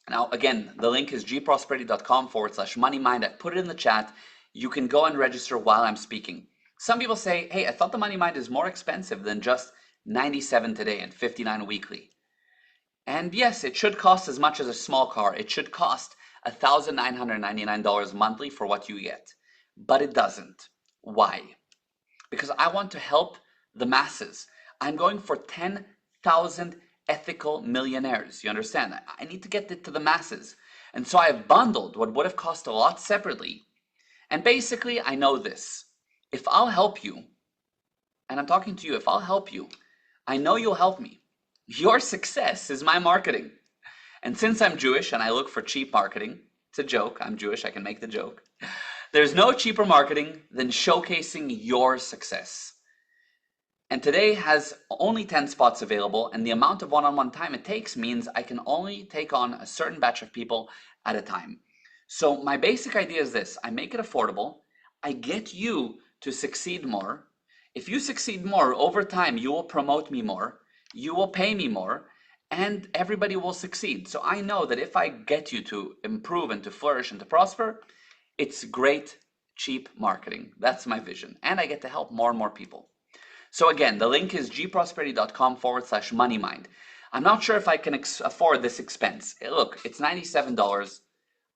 Now, again, the link is gprosperity.com/moneymind. I put it in the chat. You can go and register while I'm speaking. Some people say, hey, I thought the Money Mind is more expensive than just $97 today and $59 weekly. And yes, it should cost as much as a small car. It should cost $1,999 monthly for what you get. But it doesn't. Why? Because I want to help the masses. I'm going for 10,000 ethical millionaires. You understand? I need to get it to the masses. And so I've bundled what would have cost a lot separately. And basically, I know this. If I'll help you, and I'm talking to you, if I'll help you, I know you'll help me. Your success is my marketing. And since I'm Jewish and I look for cheap marketing, it's a joke, I'm Jewish, I can make the joke. There's no cheaper marketing than showcasing your success. And today has only 10 spots available, and the amount of one-on-one time it takes means I can only take on a certain batch of people at a time. So my basic idea is this: I make it affordable, I get you to succeed more. If you succeed more, over time you will promote me more, you will pay me more, and everybody will succeed. So I know that if I get you to improve and to flourish and to prosper, it's great, cheap marketing. That's my vision. And I get to help more and more people. So again, the link is gprosperity.com/moneymind. I'm not sure if I can afford this expense. Look, it's $97.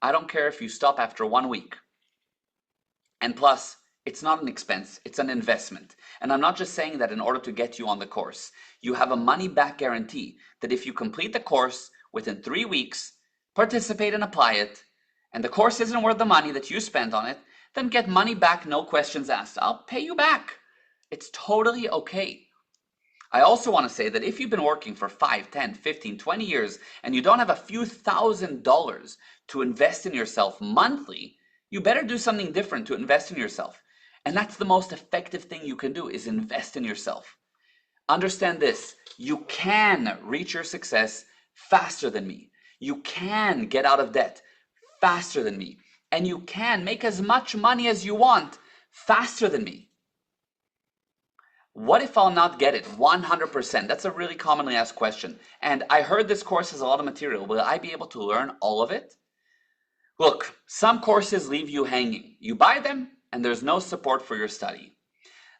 I don't care if you stop after 1 week. And plus, it's not an expense, it's an investment. And I'm not just saying that in order to get you on the course. You have a money back guarantee that if you complete the course within 3 weeks, participate and apply it, and the course isn't worth the money that you spent on it, then get money back, no questions asked. I'll pay you back. It's totally okay. I also want to say that if you've been working for 5, 10, 15, 20 years and you don't have a few $1,000s to invest in yourself monthly, you better do something different to invest in yourself. And that's the most effective thing you can do, is invest in yourself. Understand this: you can reach your success faster than me. You can get out of debt faster than me. And you can make as much money as you want faster than me. What if I'll not get it 100%? That's a really commonly asked question. And I heard this course has a lot of material. Will I be able to learn all of it? Look, some courses leave you hanging. You buy them and there's no support for your study.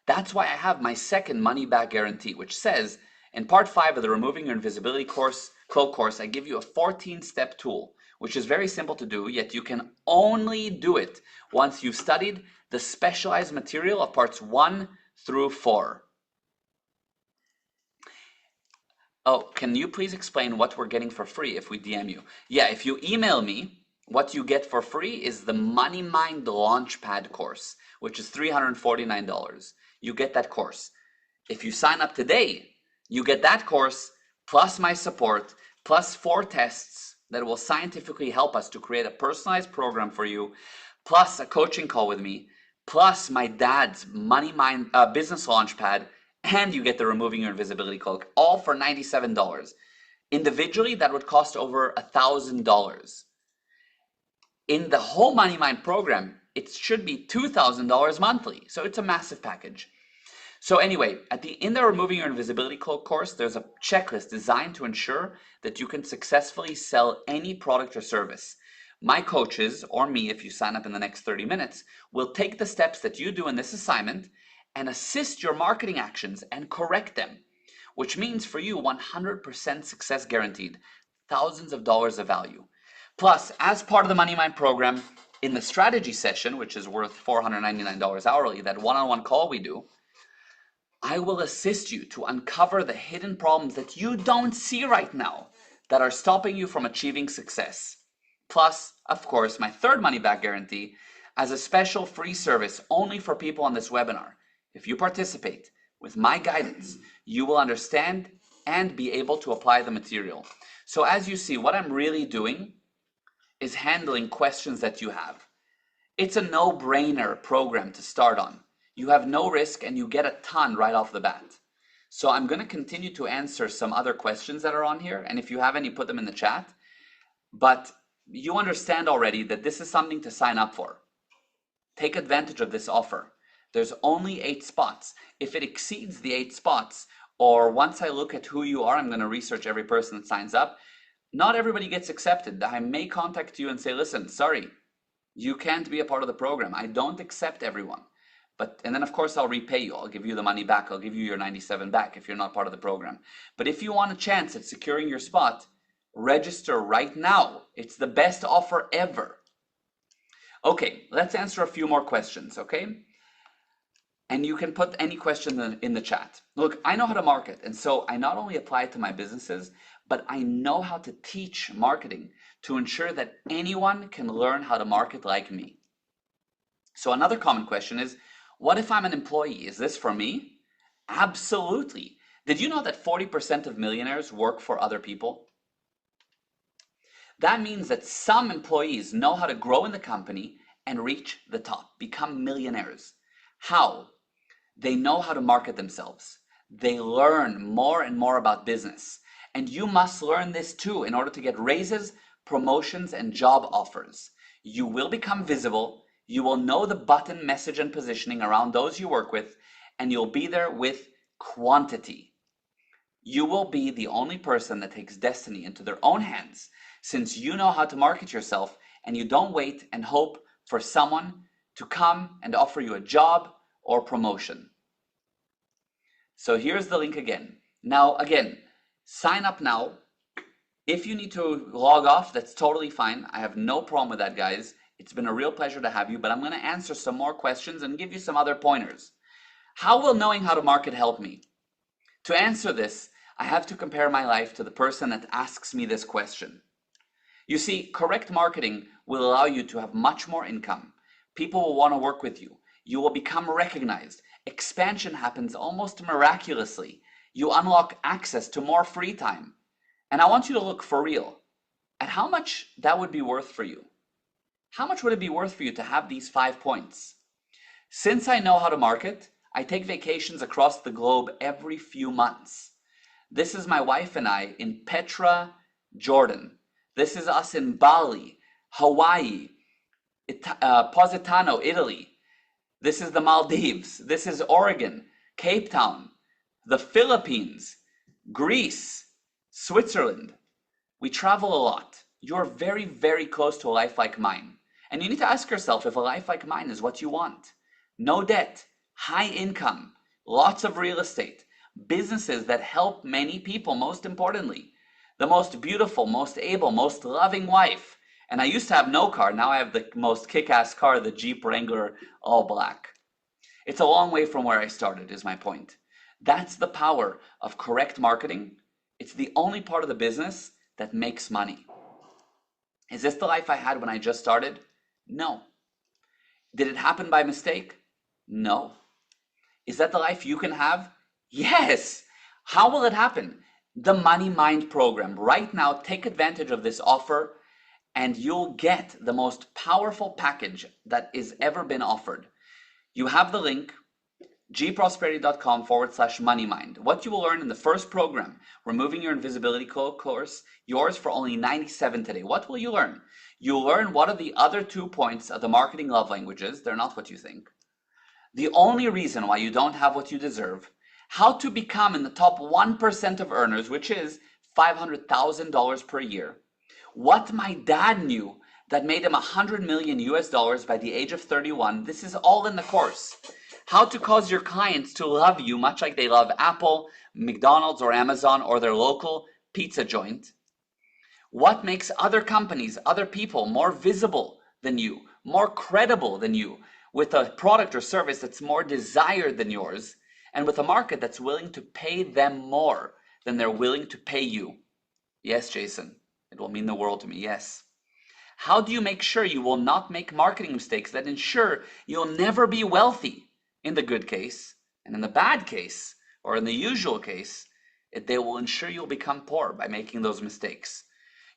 That's why I have my second money back guarantee, which says in part 5 of the Removing Your Invisibility cloak course, I give you a 14-step tool, which is very simple to do, yet you can only do it once you've studied the specialized material of parts 1 through 4. Oh, can you please explain what we're getting for free if we DM you? Yeah, if you email me, what you get for free is the Money Mind Launchpad course, which is $349. You get that course. If you sign up today, you get that course plus my support, plus 4 tests that will scientifically help us to create a personalized program for you, plus a coaching call with me, plus my dad's Money Mind Business Launchpad, and you get the Removing Your Invisibility cloak, all for $97. Individually, that would cost over $1,000. In the whole Money Mind program, it should be $2,000 monthly. So it's a massive package. So anyway, in the Removing Your Invisibility cloak course, there's a checklist designed to ensure that you can successfully sell any product or service. My coaches, or me if you sign up in the next 30 minutes, will take the steps that you do in this assignment and assist your marketing actions and correct them, which means for you 100% success guaranteed, thousands of dollars of value. Plus, as part of the Money Mind program, in the strategy session, which is worth $499 hourly, that one-on-one call we do, I will assist you to uncover the hidden problems that you don't see right now that are stopping you from achieving success. Plus, of course, my third money back guarantee as a special free service only for people on this webinar. If you participate, with my guidance, you will understand and be able to apply the material. So as you see, what I'm really doing is handling questions that you have. It's a no-brainer program to start on. You have no risk and you get a ton right off the bat. So I'm going to continue to answer some other questions that are on here, and if you have any, put them in the chat. But you understand already that this is something to sign up for. Take advantage of this offer. There's only 8 spots. If it exceeds the 8 spots, or once I look at who you are, I'm going to research every person that signs up. Not everybody gets accepted. I may contact you and say, listen, sorry, you can't be a part of the program. I don't accept everyone. And then of course I'll repay you. I'll give you the money back. I'll give you your 97 back if you're not part of the program. But if you want a chance at securing your spot, register right now. It's the best offer ever. Okay, let's answer a few more questions, okay? And you can put any question in the chat. Look, I know how to market, and so I not only apply it to my businesses, but I know how to teach marketing to ensure that anyone can learn how to market like me. So another common question is, what if I'm an employee? Is this for me? Absolutely. Did you know that 40% of millionaires work for other people? That means that some employees know how to grow in the company and reach the top, become millionaires. How? They know how to market themselves. They learn more and more about business. And you must learn this too in order to get raises, promotions, and job offers. You will become visible. You will know the button, message, and positioning around those you work with, and you'll be there with quantity. You will be the only person that takes destiny into their own hands, since you know how to market yourself and you don't wait and hope for someone to come and offer you a job or promotion. So here's the link again. Now, again, sign up now. If you need to log off, that's totally fine. I have no problem with that, guys. It's been a real pleasure to have you, but I'm going to answer some more questions and give you some other pointers. How will knowing how to market help me? To answer this, I have to compare my life to the person that asks me this question. You see, correct marketing will allow you to have much more income. People will want to work with you. You will become recognized. Expansion happens almost miraculously. You unlock access to more free time. And I want you to look for real at how much that would be worth for you. How much would it be worth for you to have these 5 points? Since I know how to market, I take vacations across the globe every few months. This is my wife and I in Petra, Jordan. This is us in Bali, Hawaii, Positano, Italy. This is the Maldives. This is Oregon, Cape Town, the Philippines, Greece, Switzerland. We travel a lot. You're very, very close to a life like mine. And you need to ask yourself if a life like mine is what you want. No debt, high income, lots of real estate, businesses that help many people, most importantly, the most beautiful, most able, most loving wife. And I used to have no car. Now I have the most kick-ass car, the Jeep Wrangler, all black. It's a long way from where I started, is my point. That's the power of correct marketing. It's the only part of the business that makes money. Is this the life I had when I just started? No. Did it happen by mistake? No. Is that the life you can have? Yes. How will it happen? The Money Mind program. Right now, take advantage of this offer and you'll get the most powerful package that is ever been offered. You have the link, gprosperity.com/moneymind. What you will learn in the first program, Removing Your Invisibility course, yours for only $97 today. What will you learn? You'll learn what are the other 2 points of the marketing love languages. They're not what you think. The only reason why you don't have what you deserve, how to become in the top 1% of earners, which is $500,000 per year. What my dad knew that made him $100 million by the age of 31. This is all in the course. How to cause your clients to love you much like they love Apple, McDonald's or Amazon or their local pizza joint. What makes other companies, other people more visible than you, more credible than you, with a product or service that's more desired than yours, and with a market that's willing to pay them more than they're willing to pay you. Yes, Jason, it will mean the world to me, yes. How do you make sure you will not make marketing mistakes that ensure you'll never be wealthy, in the good case, And in the bad case, or in the usual case, they will ensure you'll become poor by making those mistakes.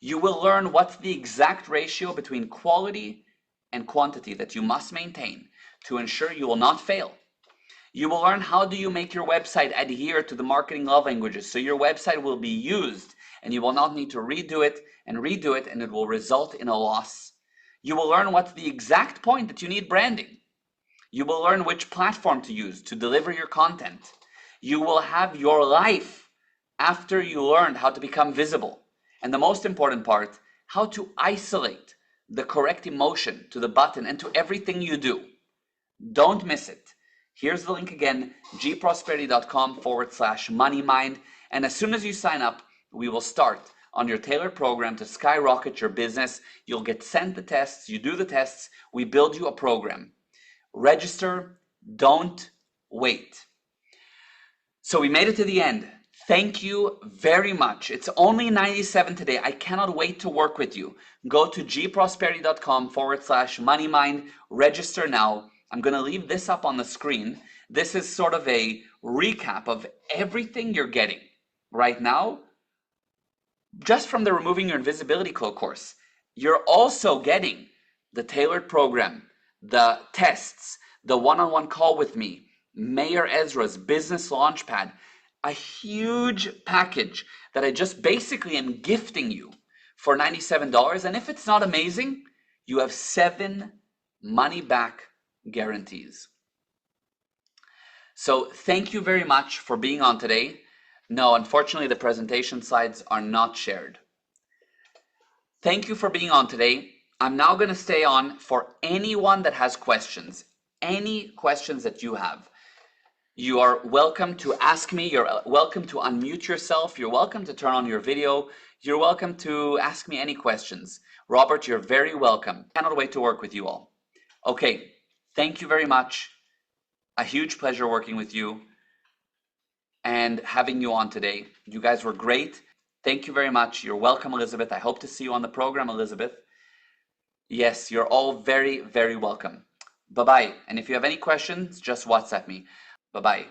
You will learn what's the exact ratio between quality and quantity that you must maintain to ensure you will not fail. You will learn how do you make your website adhere to the marketing love languages so your website will be used and you will not need to redo it and it will result in a loss. You will learn what's the exact point that you need branding. You will learn which platform to use to deliver your content. You will have your life after you learned how to become visible. And the most important part, how to isolate the correct emotion to the button and to everything you do. Don't miss it. Here's the link again, gprosperity.com/moneymind. And as soon as you sign up, we will start on your tailored program to skyrocket your business. You'll get sent the tests, you do the tests, we build you a program. Register, don't wait. So we made it to the end. Thank you very much. It's only 97 today. I cannot wait to work with you. Go to gprosperity.com/moneymind. Register now. I'm going to leave this up on the screen. This is sort of a recap of everything you're getting right now, just from the Removing Your Invisibility Cloak course. You're also getting the tailored program, the tests, the one-on-one call with me, Meir Ezra's Business Launchpad, a huge package that I just basically am gifting you for $97. And if it's not amazing, you have 7 money-back guarantees. So thank you very much for being on today. No, unfortunately, the presentation slides are not shared. Thank you for being on today. I'm now going to stay on for anyone that has questions. Any questions that you have. You are welcome to ask me. You're welcome to unmute yourself. You're welcome to turn on your video. You're welcome to ask me any questions. Robert, you're very welcome. Cannot wait to work with you all. Okay, thank you very much. A huge pleasure working with you and having you on today. You guys were great. Thank you very much. You're welcome, Elizabeth. I hope to see you on the program, Elizabeth. Yes, you're all very, very welcome. Bye-bye. And if you have any questions, just WhatsApp me. Bye-bye.